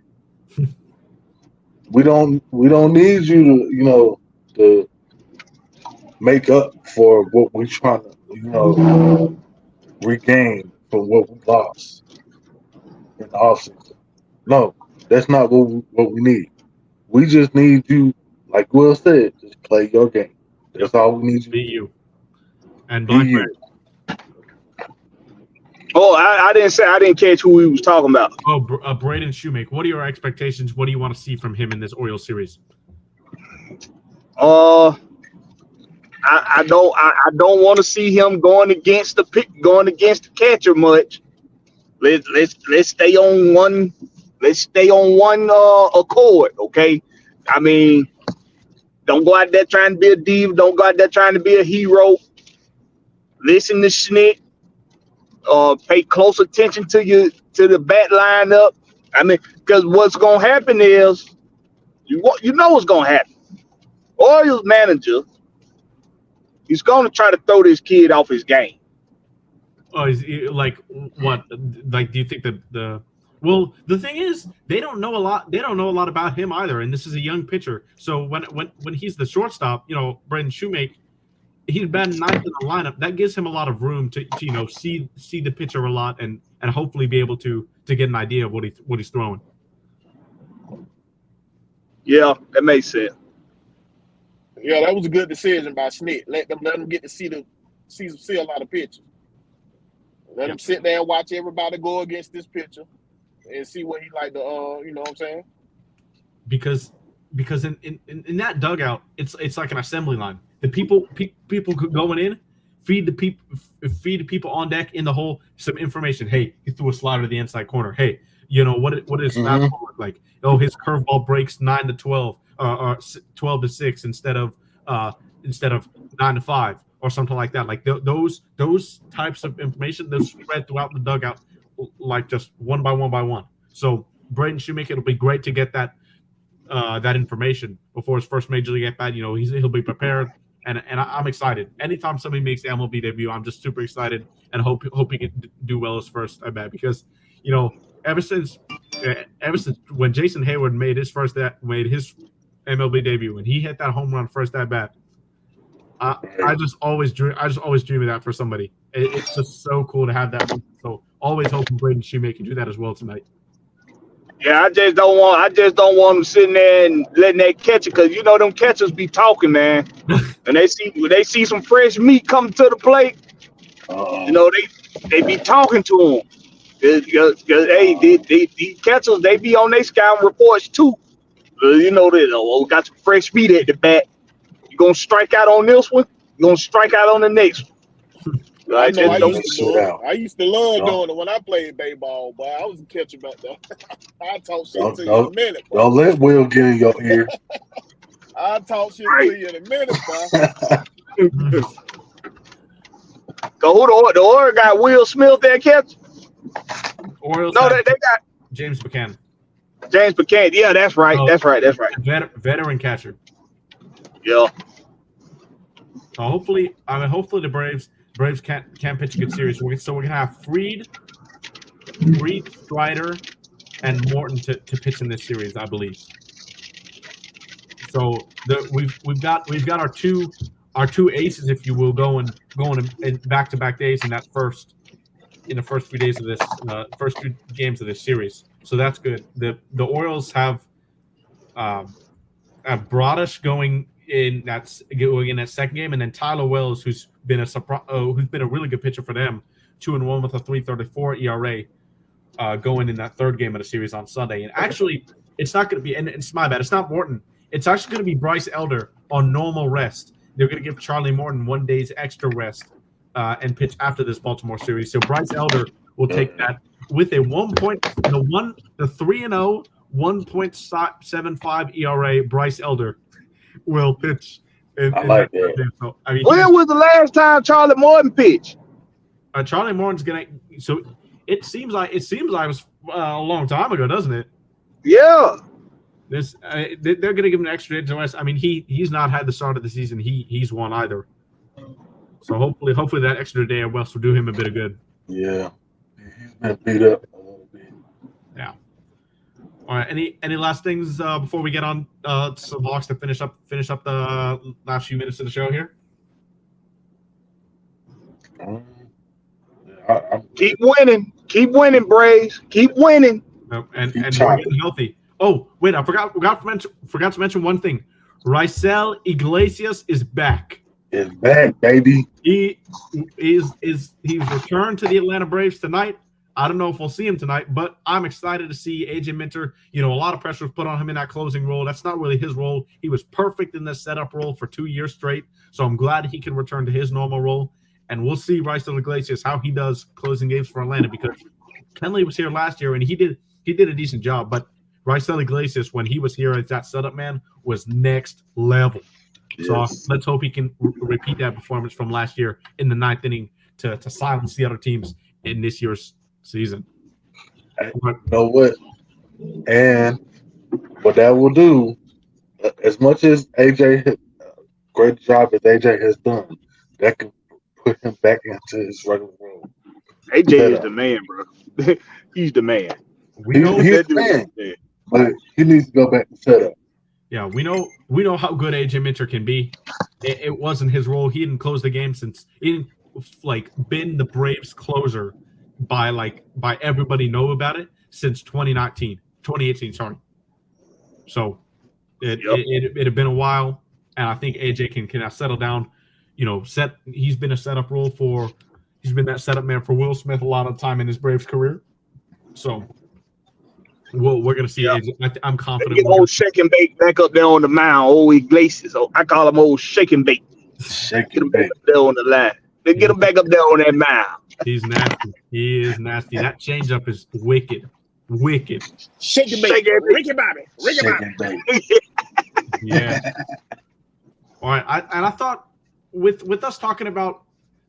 We don't need you to make up for what we're trying to, regain from what we lost in the offseason. No, that's not what we need. We just need you, like Will said, just play your game. That's all we need you to
Be you. And
be
Black
you.
Oh, I didn't catch who we was talking about.
Oh, Braden Shoemake. What are your expectations? What do you want to see from him in this Orioles series?
I don't want to see him going against the catcher much. Let's stay on one. Let's stay on one accord, okay? I mean, don't go out there trying to be a diva. Don't go out there trying to be a hero. Listen to Schnitt. Pay close attention to the bat lineup. I mean, because what's gonna happen is you know what's gonna happen. Orioles manager, he's gonna try to throw this kid off his game.
Oh, is like what? Like, do you think that well, the thing is, they don't know a lot. They don't know a lot about him either, and this is a young pitcher. So when he's the shortstop, Braden Shoemake, he's batting 9th in the lineup. That gives him a lot of room to see the pitcher a lot and hopefully be able to get an idea of what he's throwing.
Yeah, that makes sense.
Yeah, that was a good decision by Schnitt. Let them get to see a lot of pitchers. Let him sit there and watch everybody go against this pitcher and see what he like to you know what I'm saying?
Because in that dugout, it's like an assembly line. The people going in, feed the people on deck in the hole some information. Hey, he threw a slider to the inside corner. Hey, what is fastball look like? Oh, his curveball breaks 9 to 12 or 12 to 6 instead of 9 to 5 or something like that. Like those types of information, they're spread throughout the dugout like just one by one. So Braden Shoemake, it'll be great to get that information before his first major league at bat. He'll be prepared, and I'm excited. Anytime somebody makes the MLB debut, I'm just super excited and hope he can do well his first at bat, because ever since when Jason Hayward made his MLB debut and he hit that home run first at bat, I just always dream of that for somebody. It's just so cool to have that. So always hoping Braden Shoemake can do that as well tonight.
Yeah, I just don't want them sitting there and letting that catcher, because you know them catchers be talking, man. And when they see some fresh meat coming to the plate, you know they be talking to them. Because hey, these catchers, they be on their scouting reports too. You know they got some fresh meat at the bat. You gonna strike out on this one? You gonna strike out on the next one?
I know I used to
sit
do it.
out.
I used to love doing it when I played baseball, but I was a catcher back there. I talk shit to you in a minute, boy.
Don't let Will get in your ear.
I talk shit to you in a minute, boy.
Go the Orioles got Will Smith there catcher.
Orioles.
No, they got
James McCann.
James McCann. Yeah, that's right. That's right.
Veteran catcher.
Yeah.
So hopefully the Braves can't pitch a good series. So we're gonna have Fried, Strider, and Morton to pitch in this series, I believe. So we've got our two aces, if you will, going in back-to-back days in the first few days of this first 2 games of this series. So that's good. The Orioles have Bradish going in that second game, and then Tyler Wells, who's been a really good pitcher for them, 2-1 with a 3.34 ERA, going in that third game of the series on Sunday. And actually, it's not going to be, and it's my bad, it's not Morton. It's actually going to be Bryce Elder on normal rest. They're going to give Charlie Morton 1 day's extra rest and pitch after this Baltimore series. So Bryce Elder will take that with a 3-0, 1.75 ERA. Bryce Elder will pitch.
I like that.
So, I mean,
When was the last time Charlie Morton pitched?
Charlie Morton's gonna. So it seems like it was a long time ago, doesn't it?
Yeah.
They're gonna give him an extra day to rest. I mean, he's not had the start of the season he's won either. So hopefully that extra day of rest will do him a bit of good.
Yeah, he's been beat up a little bit.
Yeah. All right. Any last things before we get on some Hawks to finish up the last few minutes of the show here?
Keep winning, Braves. Keep winning.
And we're getting healthy. Oh, wait! I forgot to mention one thing. Raisel Iglesias is back.
Is back, baby.
He's returned to the Atlanta Braves tonight. I don't know if we'll see him tonight, but I'm excited to see AJ Minter. You know, a lot of pressure was put on him in that closing role. That's not really his role. He was perfect in the setup role for 2 years straight. So I'm glad he can return to his normal role. And we'll see Raisel Iglesias how he does closing games for Atlanta, because Kenley was here last year and he did a decent job. But Raisel Iglesias, when he was here as that setup man, was next level. Yes. So let's hope he can repeat that performance from last year in the 9th inning to silence the other teams in this year's season.
You know what? And what that will do, as much as AJ, great job as AJ has done, that can put him back into his regular role.
AJ is the man, bro. He's the man.
He's the man. But he needs to go back to setup.
Yeah, we know how good AJ Minter can be. It wasn't his role. He didn't close the game since he didn't been the Braves closer by everybody know about it since 2018, sorry. So it had been a while, and I think AJ can now settle down. You know, he's been a setup role he's been that setup man for Will Smith a lot of the time in his Braves career. So we're gonna see. Yeah. I'm confident.
Get old shake and bake back up there on the mound. Old Iglesias. I call him old shake and bake.
Shake
and
bake
there on the line. They get him back up there on that mound.
He's nasty. He is nasty. That changeup is wicked. Wicked.
Shake and bake. Ricky Bobby.
Yeah. All right. I thought with us talking about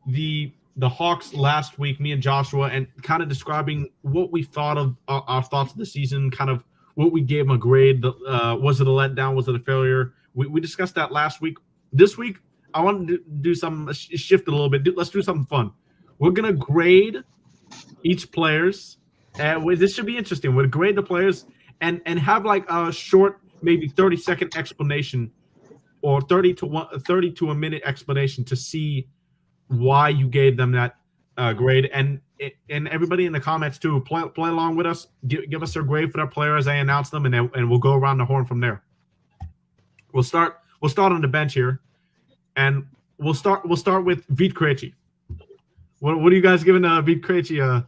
the Hawks last week, me and Joshua, and kind of describing what we thought of our thoughts of the season, kind of what we gave them a grade. Was it a letdown? Was it a failure? We discussed that last week. This week, I wanted to do shift a little bit. Let's do something fun. We're going to grade each players. This should be interesting. We'll grade the players and have like a short, maybe 30-second explanation or 30 to a minute explanation to see why you gave them that grade, and everybody in the comments too, play along with us. Give us their grade for their player as I announce them, and we'll go around the horn from there. We'll start on the bench here, and we'll start with Vít Krejci. What are you guys giving Vít Krejci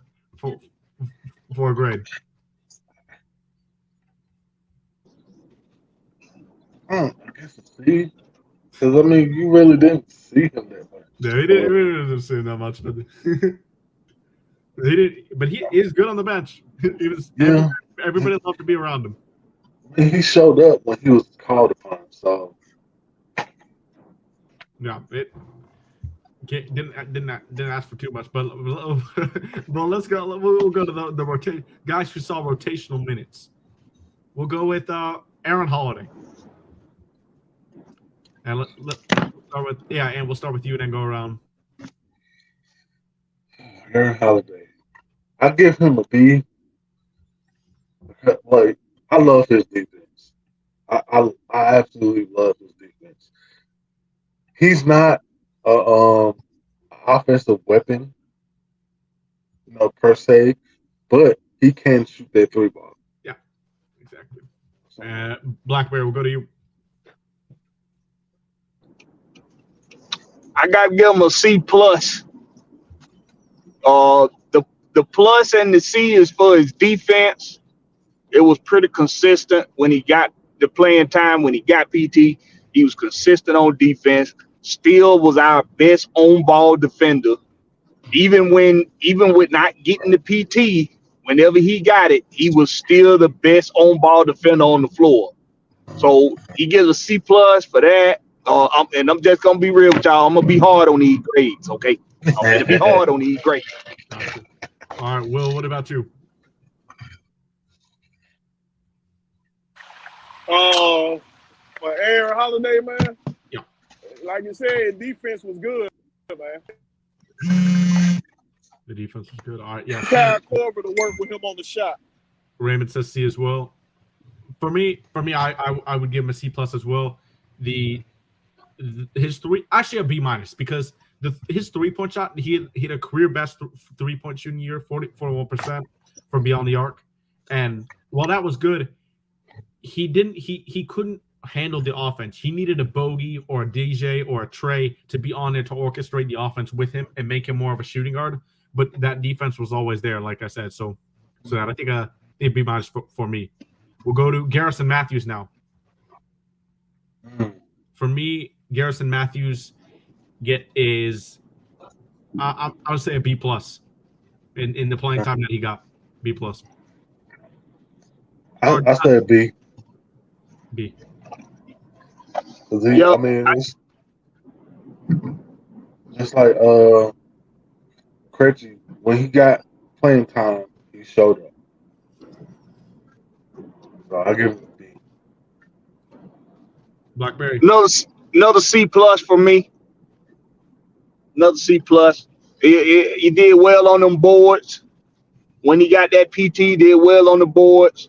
for a grade?
I guess a C. Because I mean, you really didn't see him that much.
Yeah, he didn't see that much. He did, but he is good on the bench. He was. Yeah. Everybody loved to be around him.
I mean, he showed up when he was called upon. So.
Yeah, it didn't ask for too much, but bro, let's go. We'll go to the rotation guys who saw rotational minutes. We'll go with Aaron Holiday, and let's start with and we'll start with you and then go around.
Aaron Holiday, I give him a B. Like I love his defense. I absolutely love his defense. He's not a offensive weapon, per se, but he can shoot that 3-ball.
Yeah, exactly. Blackberry, we'll go to you.
I gotta give him a C+. The plus and the C is for his defense. It was pretty consistent when he got the playing time. When he got PT, he was consistent on defense. Still was our best on-ball defender. Even with not getting the PT, whenever he got it, he was still the best on-ball defender on the floor. So he gets a C+ for that. And I'm just gonna be real with y'all. I'm gonna be hard on these grades, okay? I'm gonna be hard on these grades.
All right, Will, what about you?
For Aaron Holiday, man.
Yeah.
Like you said, defense was good, man.
The defense was good. All right, yeah.
Kyle Korver to work with him on the shot.
Raymond says C as well. For me, I would give him a C+ as well. His three, actually a B- because his 3-point shot, he had a career best 3-point shooting year, 41% from beyond the arc, and while that was good, he couldn't handle the offense. He needed a Bogey or a DJ or a Trey to be on there to orchestrate the offense with him and make him more of a shooting guard. But that defense was always there, like I said. So that I think it'd be B- for me. We'll go to Garrison Matthews now. For me, Garrison Matthews I would say a B+ in the playing time that he got. B+.
I say a B.
B.
I mean, it's just like Krejci, when he got playing time, he showed up. So I give him a B.
Blackberry.
Another C+ for me. Another C+. He did well on them boards. When he got that PT, he did well on the boards.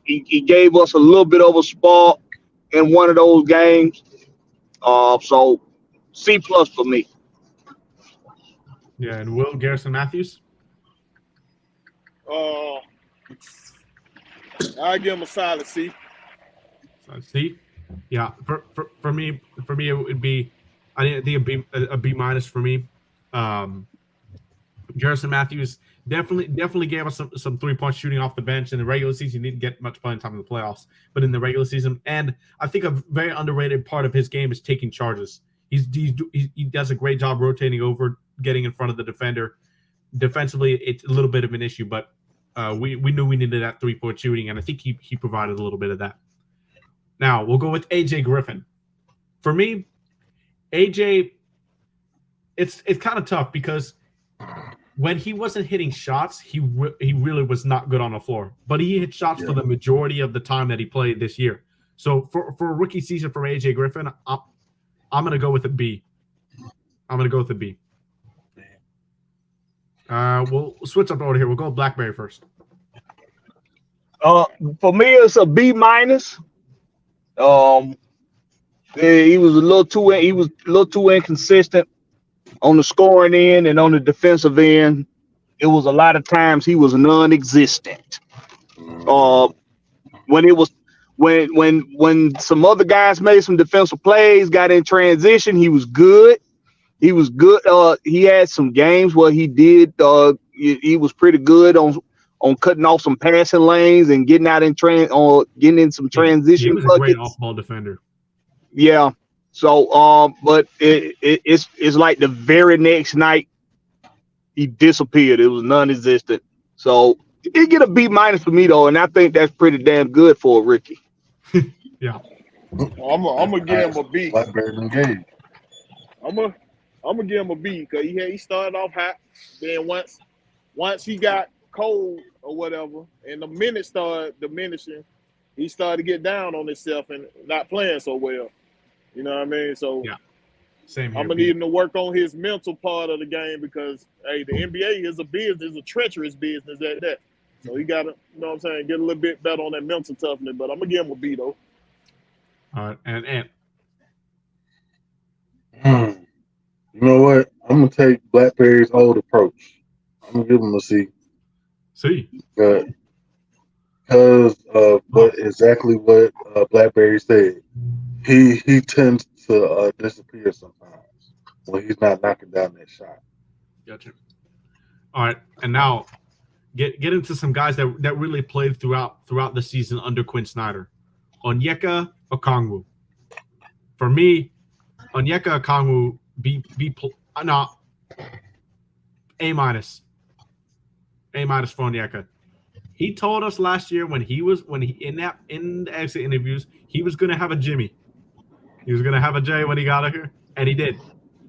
He gave us a little bit of a spark in one of those games. So C+ for me.
Yeah, and Will, Garrison Matthews?
I give him a solid C.
C? Yeah, for me it would be, I think a B- for me. Garrison Matthews definitely gave us some 3-point shooting off the bench in the regular season. He didn't get much playing time in the playoffs, but in the regular season, and I think a very underrated part of his game is taking charges. He does a great job rotating over, getting in front of the defender. Defensively, it's a little bit of an issue, but we knew we needed that 3-point shooting, and I think he provided a little bit of that. Now we'll go with AJ Griffin. For me, AJ, it's kind of tough because when he wasn't hitting shots, he really was not good on the floor. But he hit shots for the majority of the time that he played this year. So for a rookie season for AJ Griffin, I'm going to go with a B. We'll switch up order here. We'll go with Blackberry first.
For me, it's a B-. He was a little too inconsistent. on the scoring end and on the defensive end, it was a lot of times he was non-existent. When it was when some other guys made some defensive plays, got in transition, he was good. He was good. He had some games where he did. He was pretty good on cutting off some passing lanes and getting out in getting in some transition.
He was a great off-ball defender.
Yeah. So, but it's like the very next night he disappeared. It was non-existent. So he get a B- for me though, and I think that's pretty damn good for a rookie.
Yeah.
I'm gonna give him a B.
Blackberry engaged.
I'm gonna give him a B because he started off hot. Then once he got cold or whatever, and the minutes started diminishing, he started to get down on himself and not playing so well. You know what I mean? So
yeah, same here.
I'm gonna need him to work on his mental part of the game because hey, the NBA is a business, a treacherous business at that. So he gotta, you know what I'm saying, get a little bit better on that mental toughness. But I'm gonna give him a B though.
All right, and
You know what? I'm gonna take Blackberry's old approach. I'm gonna give him a C.
C.
Because exactly what Blackberry said. He tends to disappear sometimes when he's not knocking down that shot.
Gotcha. All right, and now get into some guys that really played throughout the season under Quinn Snyder. Onyeka Okongwu. For me, Onyeka Okongwu A-. A- for Onyeka. He told us last year when he in the exit interviews he was going to have a Jimmy. He was going to have a J when he got out here, and he did.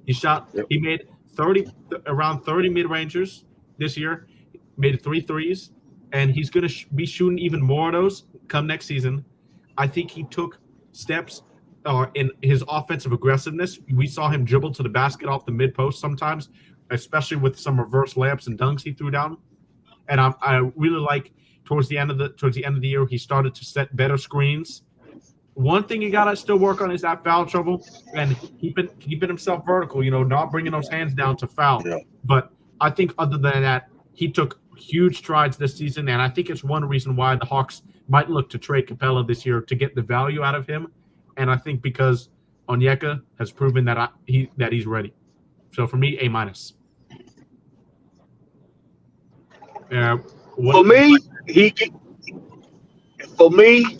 He shot. Yep. He made around 30 mid-rangers this year. Made 3 threes, and he's going to be shooting even more of those come next season. I think he took steps in his offensive aggressiveness. We saw him dribble to the basket off the mid post sometimes, especially with some reverse layups and dunks he threw down. And I really like towards the end of the year he started to set better screens. One thing you gotta still work on is that foul trouble and keeping himself vertical. You know, not bringing those hands down to foul. Yeah. But I think other than that, he took huge strides this season, and I think it's one reason why the Hawks might look to trade Capella this year to get the value out of him. And I think because Onyeka has proven that he's ready. So for me, A-.
For me,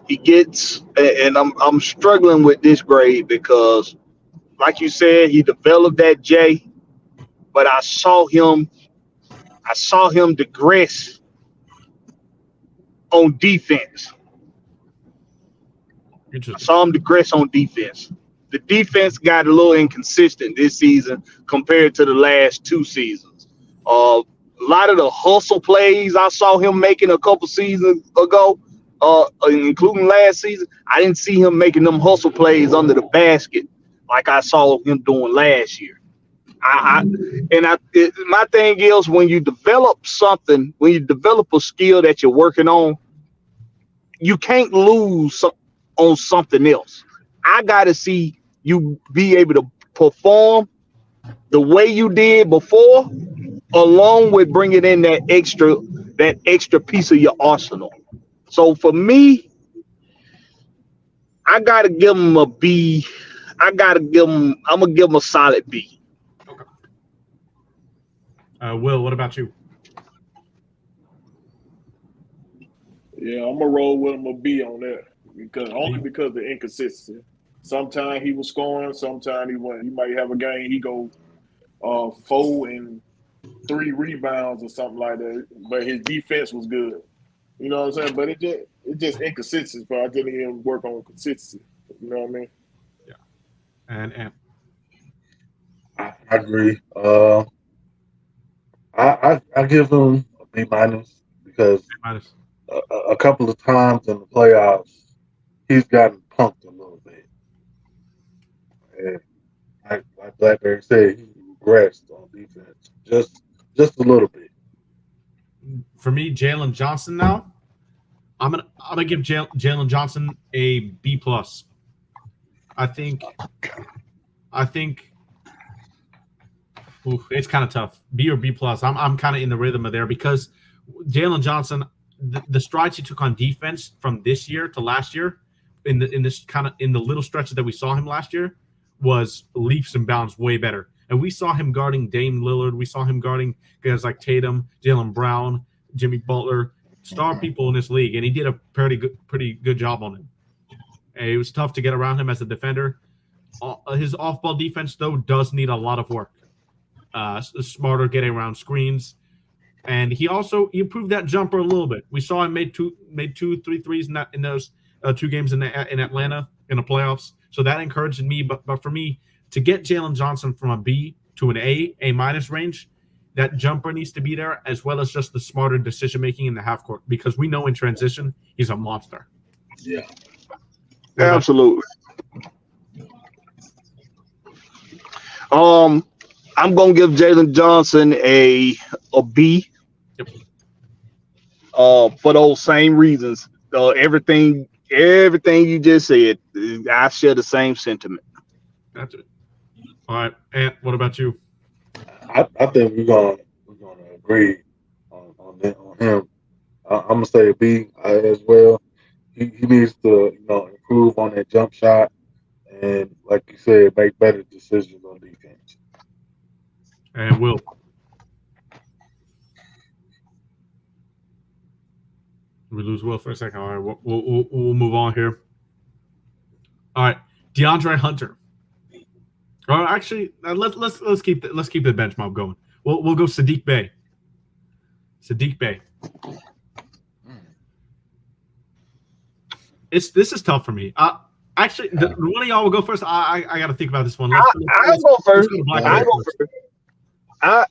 he gets, and I'm struggling with this grade because, like you said, he developed that J, but I saw him digress on defense. I saw him digress on defense. The defense got a little inconsistent this season compared to the last 2 seasons. A lot of the hustle plays I saw him making a couple seasons ago, including last season, I didn't see him making them hustle plays under the basket like I saw him doing last year. My thing is when you develop a skill that you're working on, you can't lose on something else. I got to see you be able to perform the way you did before, along with bringing in that extra piece of your arsenal. So for me, I got to give him a B. I'm going to give him a solid B.
Okay. Will, what about you?
Yeah, I'm gonna roll with him a B on that because of the inconsistency. Sometimes he was scoring, sometimes he wasn't. He might have a game he go 4 and 3 rebounds or something like that, but his defense was good. You know what I'm saying? But it just inconsistency. But I didn't even work on consistency. You know what I mean?
Yeah. And
I agree. I give him a B- because a couple of times in the playoffs he's gotten punked a little bit, and like Blackberry said, he regressed on defense just a little bit.
For me, Jalen Johnson now, I'm gonna give Jalen Johnson a B+. I think Oof, it's kind of tough. B or B plus. I'm kind of in the rhythm of there because Jalen Johnson, the strides he took on defense from this year to last year, in the little stretches that we saw him last year, was leaps and bounds way better. And we saw him guarding Dame Lillard. We saw him guarding guys like Tatum, Jaylen Brown, Jimmy Butler, star people in this league, and he did a pretty good job on him. And it was tough to get around him as a defender. His off-ball defense, though, does need a lot of work. Smarter getting around screens, and he improved that jumper a little bit. We saw him made 3 threes in those 2 games in Atlanta in the playoffs. So that encouraged me. But for me to get Jalen Johnson from a B to an A minus range, that jumper needs to be there, as well as just the smarter decision making in the half court, because we know in transition he's a monster.
Yeah,
absolutely. I'm gonna give Jalen Johnson a B.
Yep.
For those same reasons. Everything you just said, I share the same sentiment.
That's it. All right, Ant, what about you?
I think we're gonna agree on him. I'm gonna say a B as well. He needs to improve on that jump shot and, like you said, make better decisions on defense.
And Will. We lose Will for a second. All right, we'll move on here. All right, DeAndre Hunter. Actually, let's keep the bench mob going. We'll go Sadiq Bey. Sadiq Bey. This is tough for me. Actually, one of y'all will go first. I got to think about this one.
I'll go first. I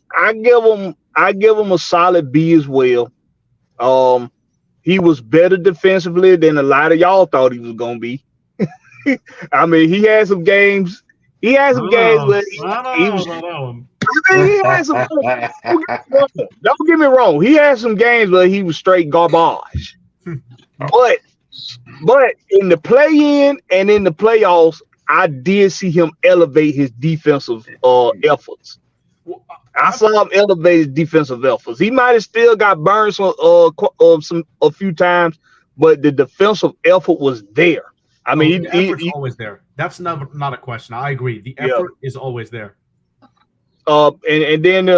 give him a solid B as well. He was better defensively than a lot of y'all thought he was gonna be. I mean, he had some games. He had some games where he was. He had some. Don't get me wrong. He had some games where he was straight garbage. But in the play-in and in the playoffs, I did see him elevate his defensive efforts. I saw him elevate his defensive efforts. He might have still got burned a few times, but the defensive effort was there. I mean,
the effort's always there. That's not a question. I agree. The effort is always there.
And then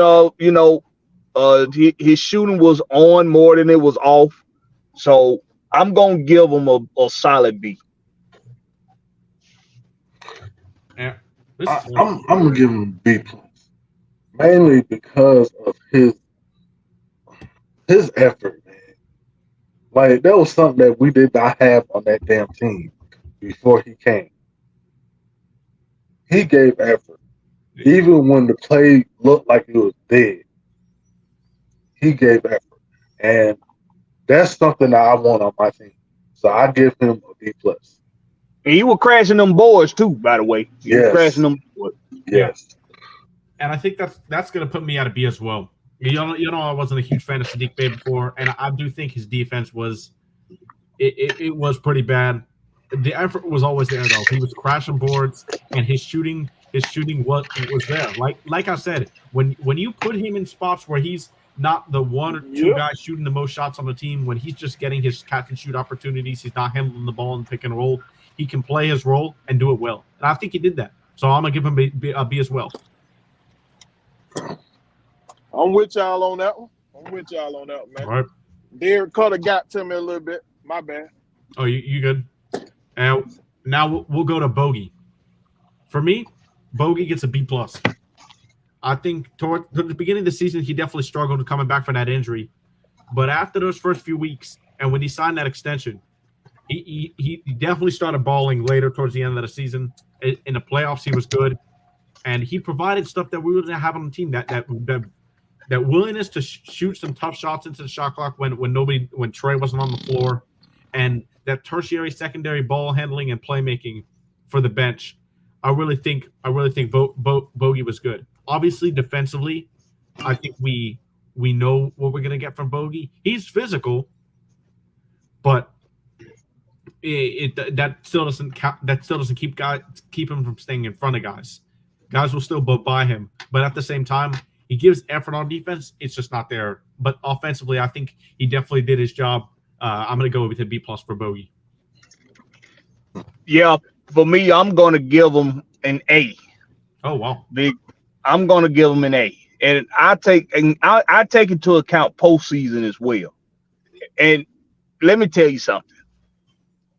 his shooting was on more than it was off. So I'm gonna give him a solid B.
Yeah, I'm gonna give him a B plus, mainly because of his effort, man. Like, that was something that we did not have on that damn team before he came. He gave effort, even when the play looked like it was dead. He gave effort, and that's something that I want on my team. So I give him a B plus.
And he was crashing them boards too, by the way. He was crashing them boards.
Yes.
And I think that's going to put me at a B as well. You know, I wasn't a huge fan of Sadiq Bey before, and I do think his defense was pretty bad. The effort was always there, though. He was crashing boards, and his shooting was there. Like I said, when you put him in spots where he's not the one or two guys shooting the most shots on the team, when he's just getting his catch and shoot opportunities, he's not handling the ball and pick and roll. He can play his role and do it well, and I think he did that. So I'm gonna give him a B as well.
I'm with y'all on that one. Man.
All right.
Derek Cutter got to me a little bit. My bad.
Oh, you good? Now we'll go to Bogey. For me, Bogey gets a B plus. I think toward the beginning of the season, he definitely struggled coming back from that injury. But after those first few weeks, and when he signed that extension, he definitely started balling later towards the end of the season. In the playoffs, he was good, and he provided stuff that we didn't have on the team. That willingness to shoot some tough shots into the shot clock when Trey wasn't on the floor, and that tertiary, secondary ball handling and playmaking for the bench. I really think Bogey was good. Obviously, defensively, I think we know what we're gonna get from Bogey. He's physical, but that still doesn't keep him from staying in front of guys. guys will still buy him. But at the same time, he gives effort on defense. It's just not there. But offensively, I think he definitely did his job. I'm going to go with a B+ for Bogey.
Yeah, for me, I'm going to give him an A.
Oh, wow.
I'm going to give him an A. And I take into account postseason as well. And let me tell you something.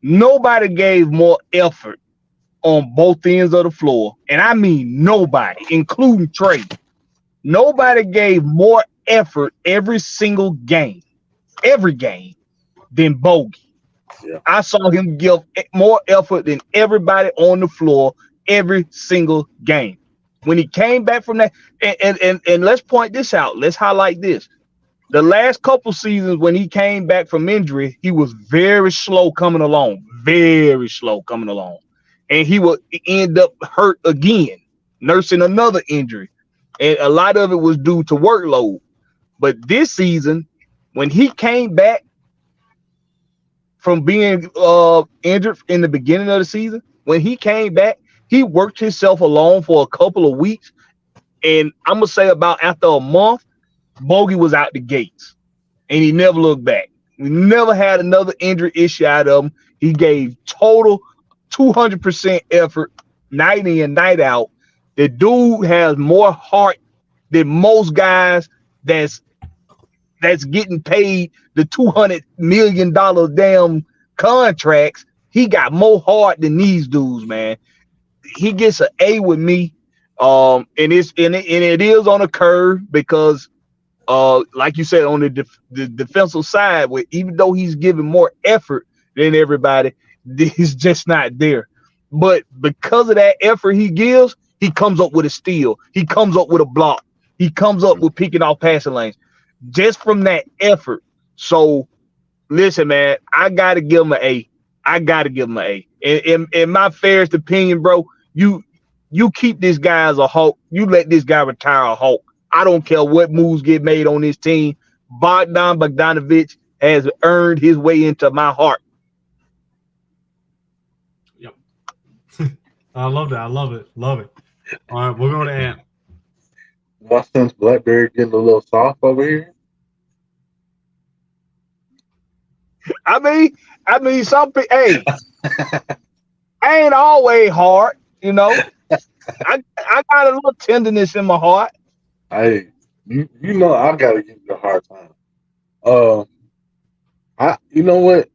Nobody gave more effort on both ends of the floor. And I mean nobody, including Trey. Nobody gave more effort every single game, than Bogey.
Yeah.
I saw him give more effort than everybody on the floor every single game. When he came back from that, and let's point this out. Let's highlight this. The last couple seasons when he came back from injury, he was very slow coming along. And he would end up hurt again, nursing another injury. And a lot of it was due to workload. But this season, when he came back from being injured in the beginning of the season, when he came back, he worked himself along for a couple of weeks. And I'm going to say about after a month, Bogey was out the gates. And he never looked back. We never had another injury issue out of him. He gave total 200% effort night in, night out. The dude has more heart than most guys that's getting paid the $200 million damn contracts. He got more heart than these dudes, man. He gets an A with me. And it is on a curve because like you said, on the defensive side, where even though he's giving more effort than everybody, he's just not there. But because of that effort he gives, he comes up with a steal. He comes up with a block. He comes up with picking off passing lanes just from that effort. So listen, man, I got to give him an A. In my fairest opinion, bro, you keep this guy as a Hulk. You let this guy retire a Hulk. I don't care what moves get made on this team. Bogdanovich has earned his way into my heart.
Yep. I love that. I love it. All right, we'll go to Ant.
My son's Blackberry getting a little soft over here.
I mean, some people, hey, I ain't always hard, you know. I got a little tenderness in my heart.
Hey, you know I gotta give you a hard time. You know what?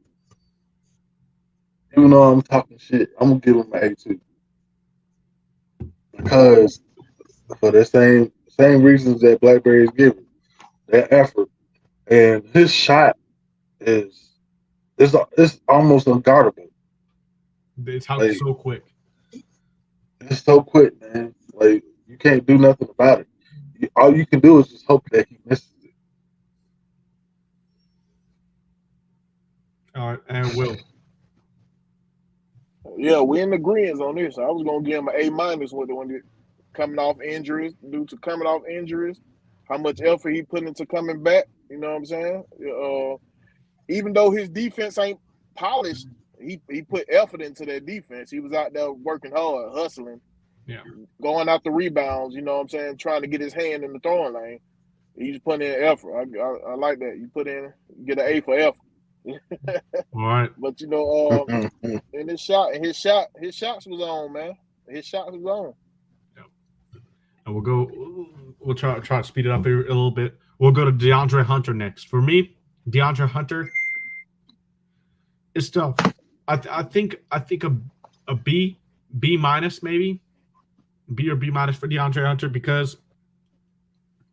Even though I'm talking shit, I'm gonna give him an A too. Because for the same reasons that Blackberry is giving, that effort, and his shot is almost unguardable.
It's like, so quick.
It's so quick, man. Like you can't do nothing about it. All you can do is just hope that he misses it.
All right, and Will.
Yeah, we're in agreement on this. I was gonna give him an A- with the one coming off injuries, how much effort he put into coming back. You know what I'm saying? Even though his defense ain't polished, he put effort into that defense. He was out there working hard, hustling.
Yeah.
Going out the rebounds, you know what I'm saying, trying to get his hand in the throwing lane. He's putting in effort. I like that. You get an A for effort.
All right.
But you know, and his shots was on, man. His shots was on.
Yep. And we'll try to speed it up a little bit. We'll go to DeAndre Hunter next. For me, DeAndre Hunter is tough. I think a B- maybe. B or B- for DeAndre Hunter because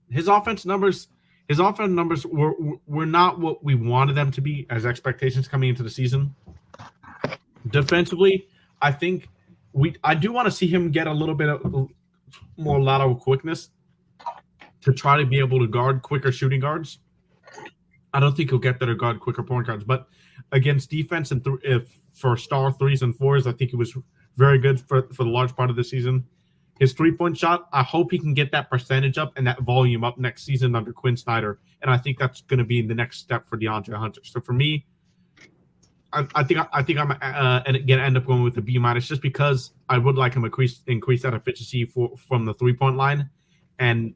his offense numbers were not what we wanted them to be as expectations coming into the season. Defensively, I think I do want to see him get a little bit of more lateral quickness to try to be able to guard quicker shooting guards. I don't think he'll get there to guard quicker point guards, but against defense and for star 3s and 4s, I think it was very good for the large part of the season. His 3-point shot, I hope he can get that percentage up and that volume up next season under Quinn Snyder. And I think that's going to be the next step for DeAndre Hunter. So for me, I think I'm gonna end up going with a B- just because I would like him increase that efficiency from the 3-point line, and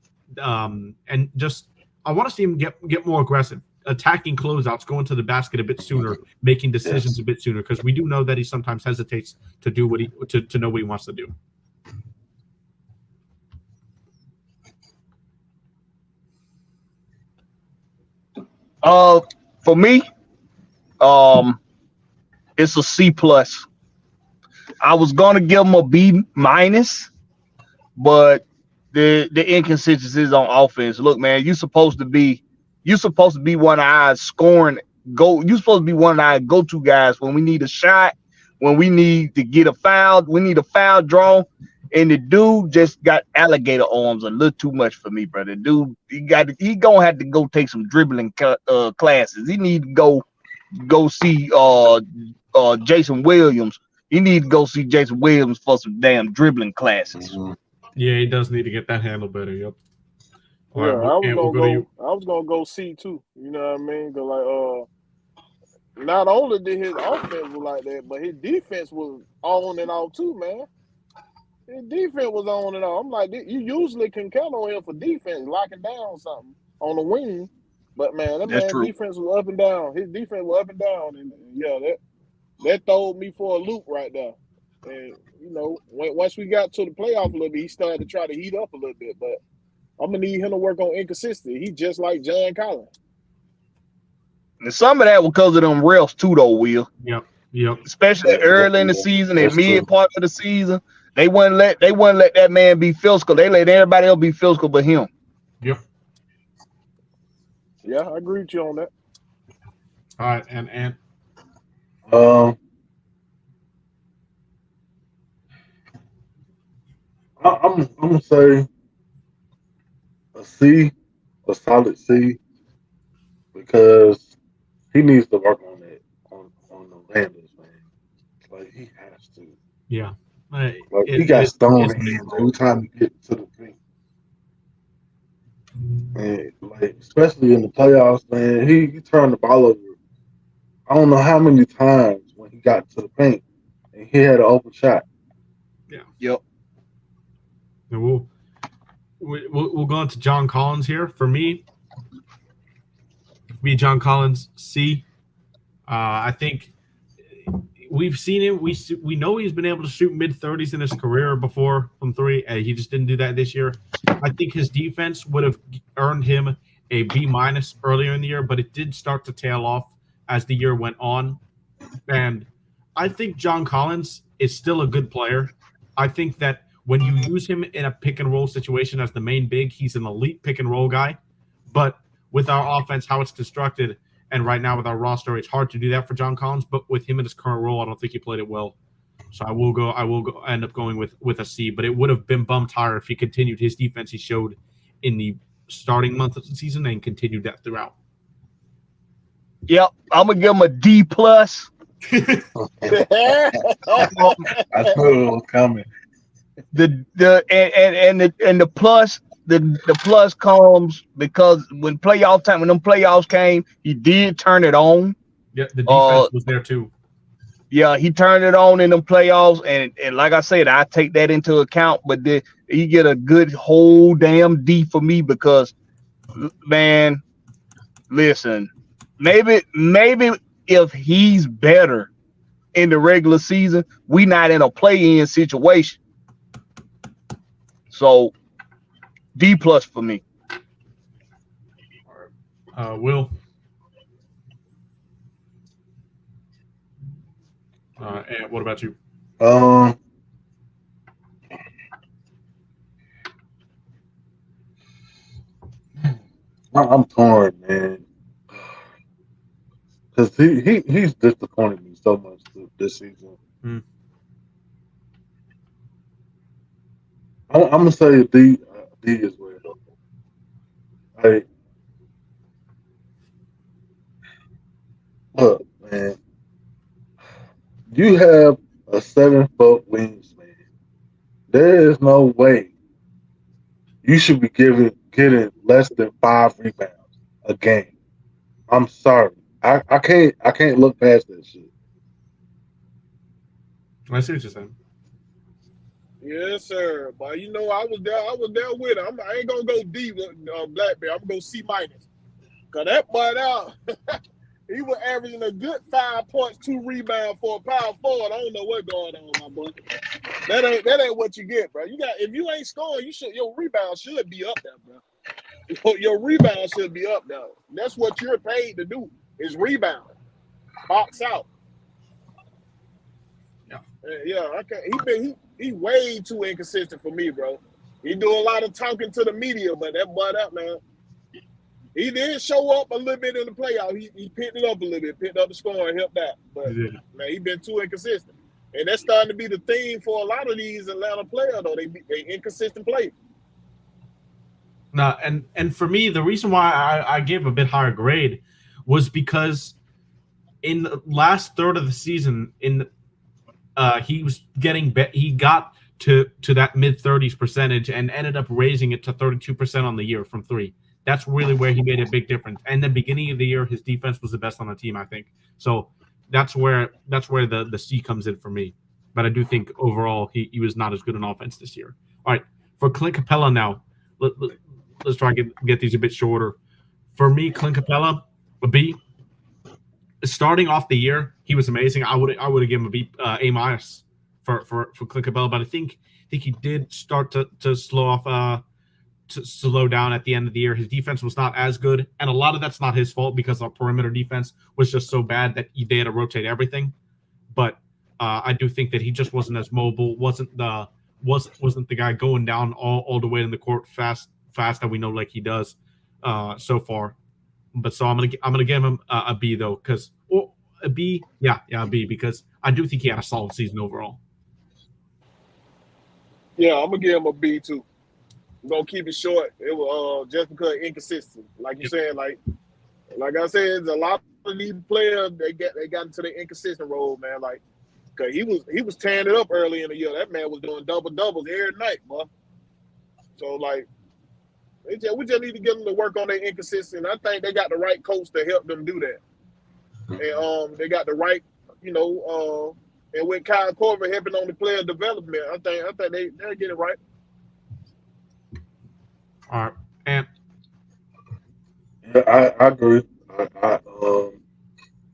just I want to see him get more aggressive, attacking closeouts, going to the basket a bit sooner, making decisions a bit sooner, because we do know that he sometimes hesitates to do what to know what he wants to do.
For me, it's a C plus. I was gonna give him a B minus, but the inconsistencies on offense. Look, man, you're supposed to be one of our scoring go. You're supposed to be one of our go-to guys when we need a shot, when we need to get a foul, we need a foul draw. And the dude just got alligator arms a little too much for me, brother. Dude, he gonna have to go take some dribbling classes. He need to go see Jason Williams. You need to go see Jason Williams for some damn dribbling classes.
Mm-hmm.
Yeah, he does need to get that handle better. Yep.
Yeah, I was gonna go C too. You know what I mean? Because not only did his offense was like that, but his defense was on and off too, man. His defense was on and off. I'm like, you usually can count on him for defense, locking down something on the wing. But man, defense was up and down. His defense was up and down, and yeah, that threw me for a loop right there. And once we got to the playoff a little bit, he started to try to heat up a little bit. But I'm gonna need him to work on inconsistency. He just like John Collins.
And some of that was because of them refs too, though, Will.
Yep.
Especially early in the season and mid part of the season, they wouldn't let that man be physical. They let everybody else be physical but him.
Yep.
Yeah, I agree with you on that.
All right, and
I'm gonna say a C, a solid C, because he needs to work on that on the handles, man. Like he has to.
Yeah.
He got stone hands every time he gets to the paint. And especially in the playoffs, man, he turned the ball over. I don't know how many times when he got to the paint and he had an open shot.
Yeah.
Yep.
And we'll go on to John Collins here. For me, John Collins, C. I think we've seen him. We know he's been able to shoot mid-30s in his career before from three. He just didn't do that this year. I think his defense would have earned him a B- earlier in the year, but it did start to tail off as the year went on. And I think John Collins is still a good player. I think that when you use him in a pick-and-roll situation as the main big, he's an elite pick-and-roll guy. But with our offense, how it's constructed, and right now with our roster, it's hard to do that for John Collins. But with him in his current role, I don't think he played it well. So I will end up going with a C. But it would have been bummed higher if he continued his defense he showed in the starting month of the season and continued that throughout.
Yep, I'm gonna give him a D plus.
I knew it was coming.
The plus comes because when them playoffs came, he did turn it on.
Yeah, the defense was there too.
Yeah, he turned it on in them playoffs, and like I said, I take that into account. But he get a good whole damn D for me because, man, listen, maybe if he's better in the regular season, we not in a play-in situation. So D plus for me.
Will. And what about you?
I'm torn, man, because he's disappointed me so much this season. I'm gonna say a D as well. Hey, look, man, you have a 7-foot wingspan. There is no way you should be getting less than 5 rebounds a game. I'm sorry, I can't look past that shit.
I see what you're saying.
Yes, sir. But you know, I was there with him. I ain't gonna go D with Blackberry. I'm gonna go C minus. Cause that boy out, he was averaging a good 5 points, 2 rebounds for a power forward. I don't know what's going on, my boy. That ain't what you get, bro. If you ain't scoring, your rebound should be up there, bro. Your rebound should be up there. That's what you're paid to do is rebound, box out. Yeah, I can't. He way too inconsistent for me, bro. He do a lot of talking to the media, but that boy up, man. He did show up a little bit in the playoff. He picked it up a little bit, picked up the score and helped out. But man, he been too inconsistent, and that's starting to be the theme for a lot of these Atlanta players. Though they inconsistent play.
No, and for me, the reason why I gave a bit higher grade was because in the last third of the season, he got to that mid-30s percentage and ended up raising it to 32% on the year from 3. That's really where he made a big difference. And the beginning of the year, his defense was the best on the team, I think. So that's where the C comes in for me. But I do think overall he was not as good on offense this year. All right, for Clint Capella now, let's try and get these a bit shorter. For me, Clint Capella, a B. Starting off the year, he was amazing. I would have given him a B, A minus for Clint Capella, but I think he did start to slow off. To slow down at the end of the year. His defense was not as good, and a lot of that's not his fault because our perimeter defense was just so bad that they had to rotate everything. But I do think that he just wasn't as mobile, wasn't the guy going down all the way in the court fast that we know like he does so far. But so I'm gonna give him a B though, because a B, a B, because I do think he had a solid season overall.
Yeah, I'm gonna give him a B too. I'm gonna keep it short. It was just because inconsistent, like you said, like I said, there's a lot of these players they got into the inconsistent role, man. Like, cause he was tearing it up early in the year. That man was doing double doubles every night, bro. So like, we just need to get them to work on their inconsistency. I think they got the right coach to help them do that, and they got the right, and with Kyle Korver helping on the player development, I think they'll get it right.
All right, and
yeah, I agree.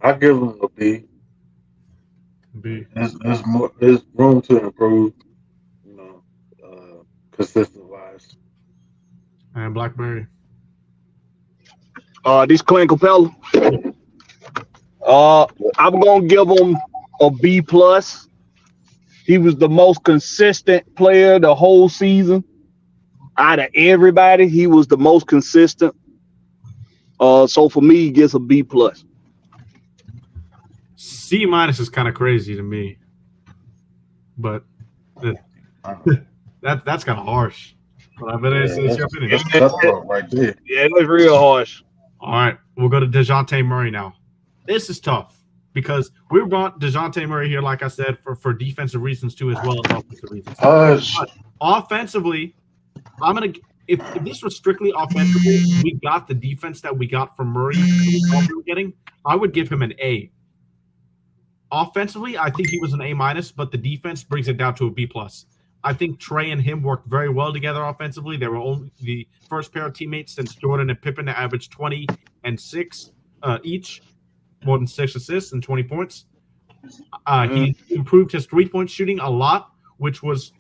I give him a B.
B.
There's room to improve, consistent wise.
And Blackberry.
This Clint Capella. I'm gonna give him a B plus. He was the most consistent player the whole season. Out of everybody, he was the most consistent. So for me, he gets a B plus.
C minus is kind of crazy to me, but that's kind of harsh. But it's your opinion.
That's right there.
Yeah, it was real harsh.
All right, we'll go to DeJounte Murray now. This is tough because we brought DeJounte Murray here, like I said, for defensive reasons too, as well as offensive reasons. But offensively, if this was strictly offensively, we got the defense that we got from Murray, I would give him an A. Offensively, I think he was an A minus, but the defense brings it down to a B plus. I think Trey and him worked very well together offensively. They were only the first pair of teammates since Jordan and Pippen to average 20 and 6 each, more than 6 assists and 20 points. He improved his 3-point shooting a lot, which was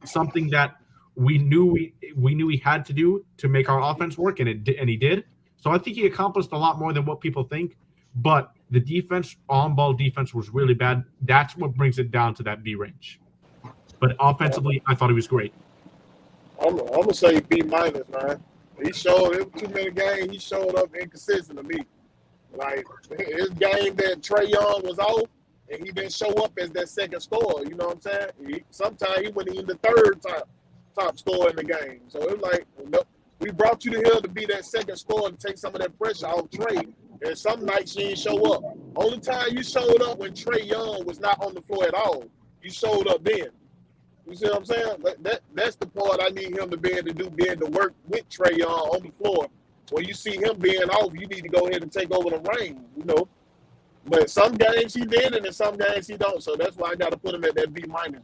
something that we knew he had to do to make our offense work, and he did. So I think he accomplished a lot more than what people think. But the defense, on-ball defense, was really bad. That's what brings it down to that B range. But offensively, I thought he was great.
I'm gonna say B minus, man. He showed it too many games. He showed up inconsistent to me. Like his game that Trae Young was off, and he didn't show up as that second scorer. You know what I'm saying? Sometimes he wasn't even the third top scorer in the game. So it was like, we brought you to here to be that second scorer to take some of that pressure off Trae. And some nights you didn't show up. Only time you showed up when Trae Young was not on the floor at all. You showed up then. You see what I'm saying? That's the part I need him to be able to do, be able to work with Trae Young on the floor. When you see him being off, you need to go ahead and take over the reins, But some games he did, and in some games he don't. So that's why I got to put him at that B-, man.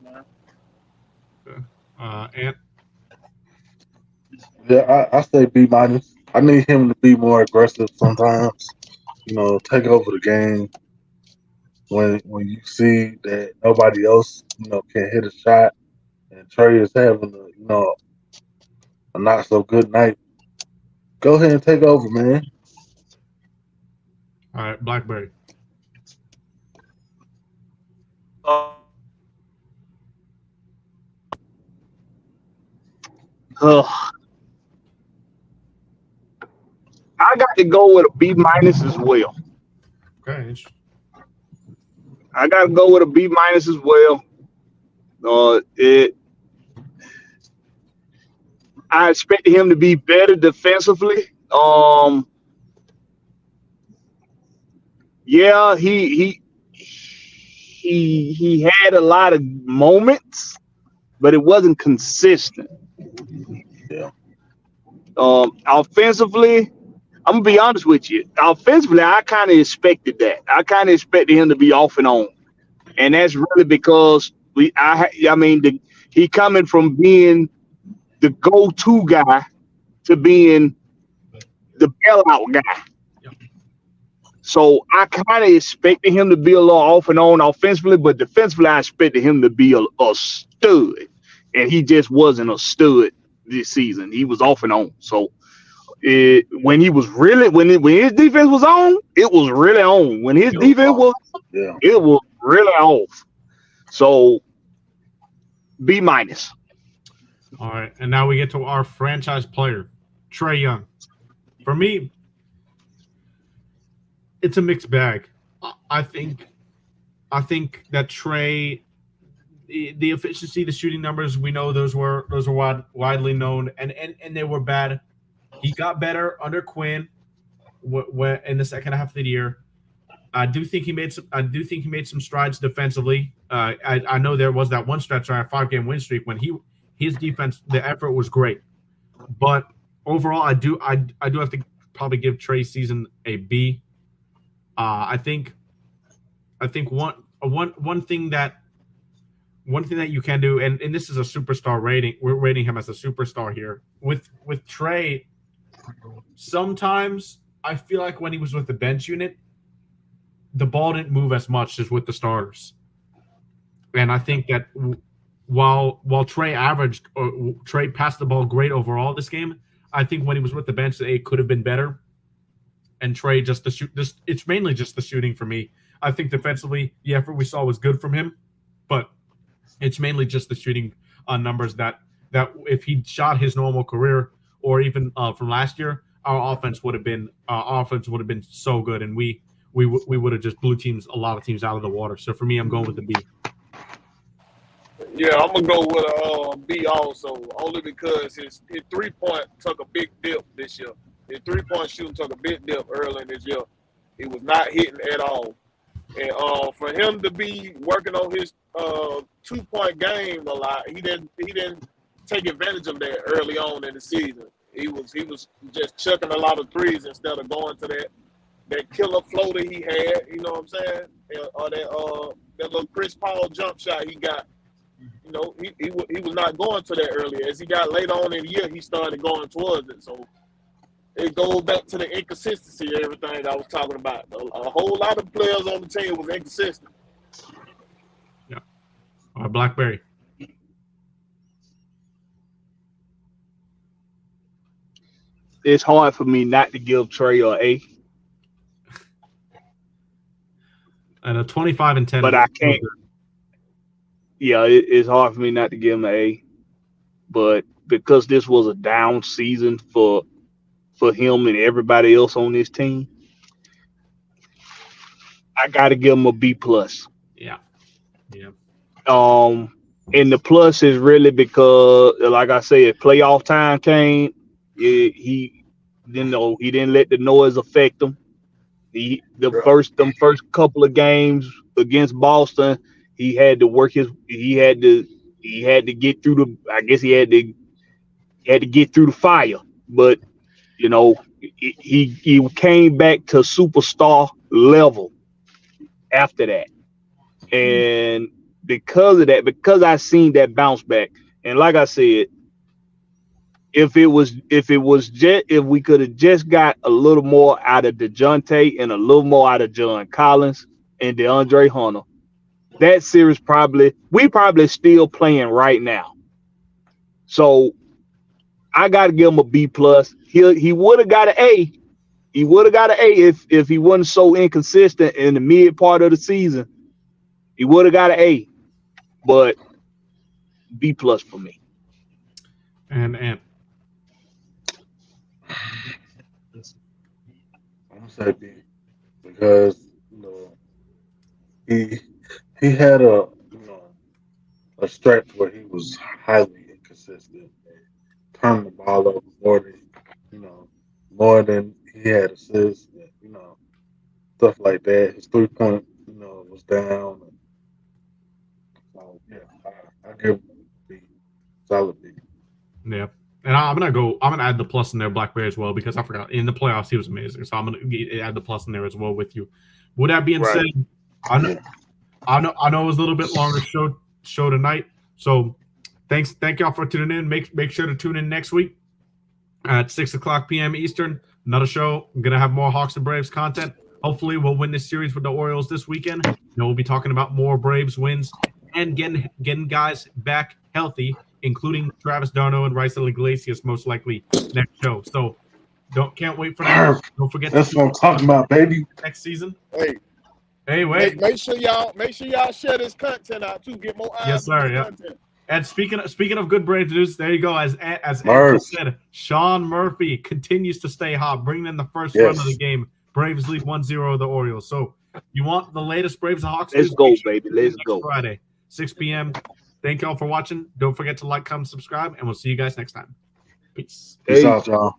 And
Yeah, I say B-. I need him to be more aggressive sometimes. Take over the game when you see that nobody else, can hit a shot, and Trey is having a not so good night. Go ahead and take over, man.
all right, Blackberry.
I got to go with a B- as well.
Okay.
I got to go with a B- as well. I expected him to be better defensively. Yeah, he had a lot of moments, but it wasn't consistent.
Yeah.
Offensively, I'm gonna be honest with you. Offensively, I kind of expected that. I kind of expected him to be off and on, and that's really because he coming from being the go-to guy to being the bailout guy.
Yep.
So I kind of expected him to be a little off and on offensively, but defensively, I expected him to be a stud, and he just wasn't a stud this season. He was off and on. So when his defense was on, it was really on. When his defense was, it was really off. So B-.
All right, and now we get to our franchise player, Trae Young. For me, it's a mixed bag. I think that Trae, the efficiency, the shooting numbers, we know those were widely known, and they were bad. He got better under Quinn in the second half of the year. I do think he made some strides defensively. I know there was that one stretch on a 5-game win streak when his defense, the effort was great. But overall, I do have to probably give Trae's season a B. I think one thing that you can do, and this is a superstar rating. We're rating him as a superstar here. With Trae, sometimes I feel like when he was with the bench unit, the ball didn't move as much as with the starters. And I think that while Trae passed the ball great overall this game, I think when he was with the bench, it could have been better. And Trae, just the shoot, it's mainly just the shooting for me. I think defensively, the effort we saw was good from him, but it's mainly just the shooting numbers that if he shot his normal career or even from last year, our offense would have been so good, and we would have just blew a lot of teams out of the water. So for me, I'm going with the B.
Yeah, I'm gonna go with a B also, only because his 3-point took a big dip this year. His 3-point shooting took a big dip early in this year. He was not hitting at all, and for him to be working on his 2-point game a lot, he didn't take advantage of that early on in the season. He was just chucking a lot of threes instead of going to that killer floater he had. You know what I'm saying? Or that little Chris Paul jump shot he got. You know, he was not going to that earlier. As he got later on in the year, he started going towards it. So it goes back to the inconsistency of everything I was talking about. A whole lot of players on the team was inconsistent.
Yeah. Blackberry.
It's hard for me not to give Trae an A.
And a 25 and 10.
But I can't. Yeah, it's hard for me not to give him an A. But because this was a down season for him and everybody else on this team, I got to give him a B+.
Yeah.
And the plus is really because, like I said, playoff time came. He didn't let the noise affect him. Them first couple of games against Boston, he had to get through the fire. But he came back to superstar level after that. And because of that, because I seen that bounce back, and like I said, if we could have just got a little more out of DeJounte and a little more out of John Collins and DeAndre Hunter, that series we probably still playing right now. So I gotta give him a B plus. He would have got an A. He would have got an A if he wasn't so inconsistent in the mid part of the season. He would have got an A, but B plus for me.
And
I'm gonna say B because he had a stretch where he was highly inconsistent, turned the ball over more than he had assists, stuff like that. His 3-point, was down. So yeah, I give him a B, solid B.
yeah. And I'm gonna add the plus in there, Blackberry, as well, because I forgot in the playoffs he was amazing. So I'm gonna add the plus in there as well with you. With that being said, I know it was a little bit longer show tonight. So thank y'all for tuning in. Make sure to tune in next week at 6:00 p.m. Eastern. Another show. I'm gonna have more Hawks and Braves content. Hopefully we'll win this series with the Orioles this weekend. We'll be talking about more Braves wins and getting guys back healthy, including Travis d'Arnaud and Raisel Iglesias most likely next show. So can't wait for that. Don't forget
that's what I'm talking about, baby.
Next season.
Hey,
wait.
Make sure y'all share this content out too. Get more eyes.
Yes, sir. Yeah.
Content.
And speaking of good Braves news, there you go. As Andrew said, Sean Murphy continues to stay hot, bringing in the first run of the game. Braves lead 1-0 the Orioles. So you want the latest Braves and Hawks?
Let's go, baby. Let's go.
Friday, 6 p.m. Thank y'all for watching. Don't forget to like, comment, subscribe, and we'll see you guys next time. Peace.
Peace out, y'all.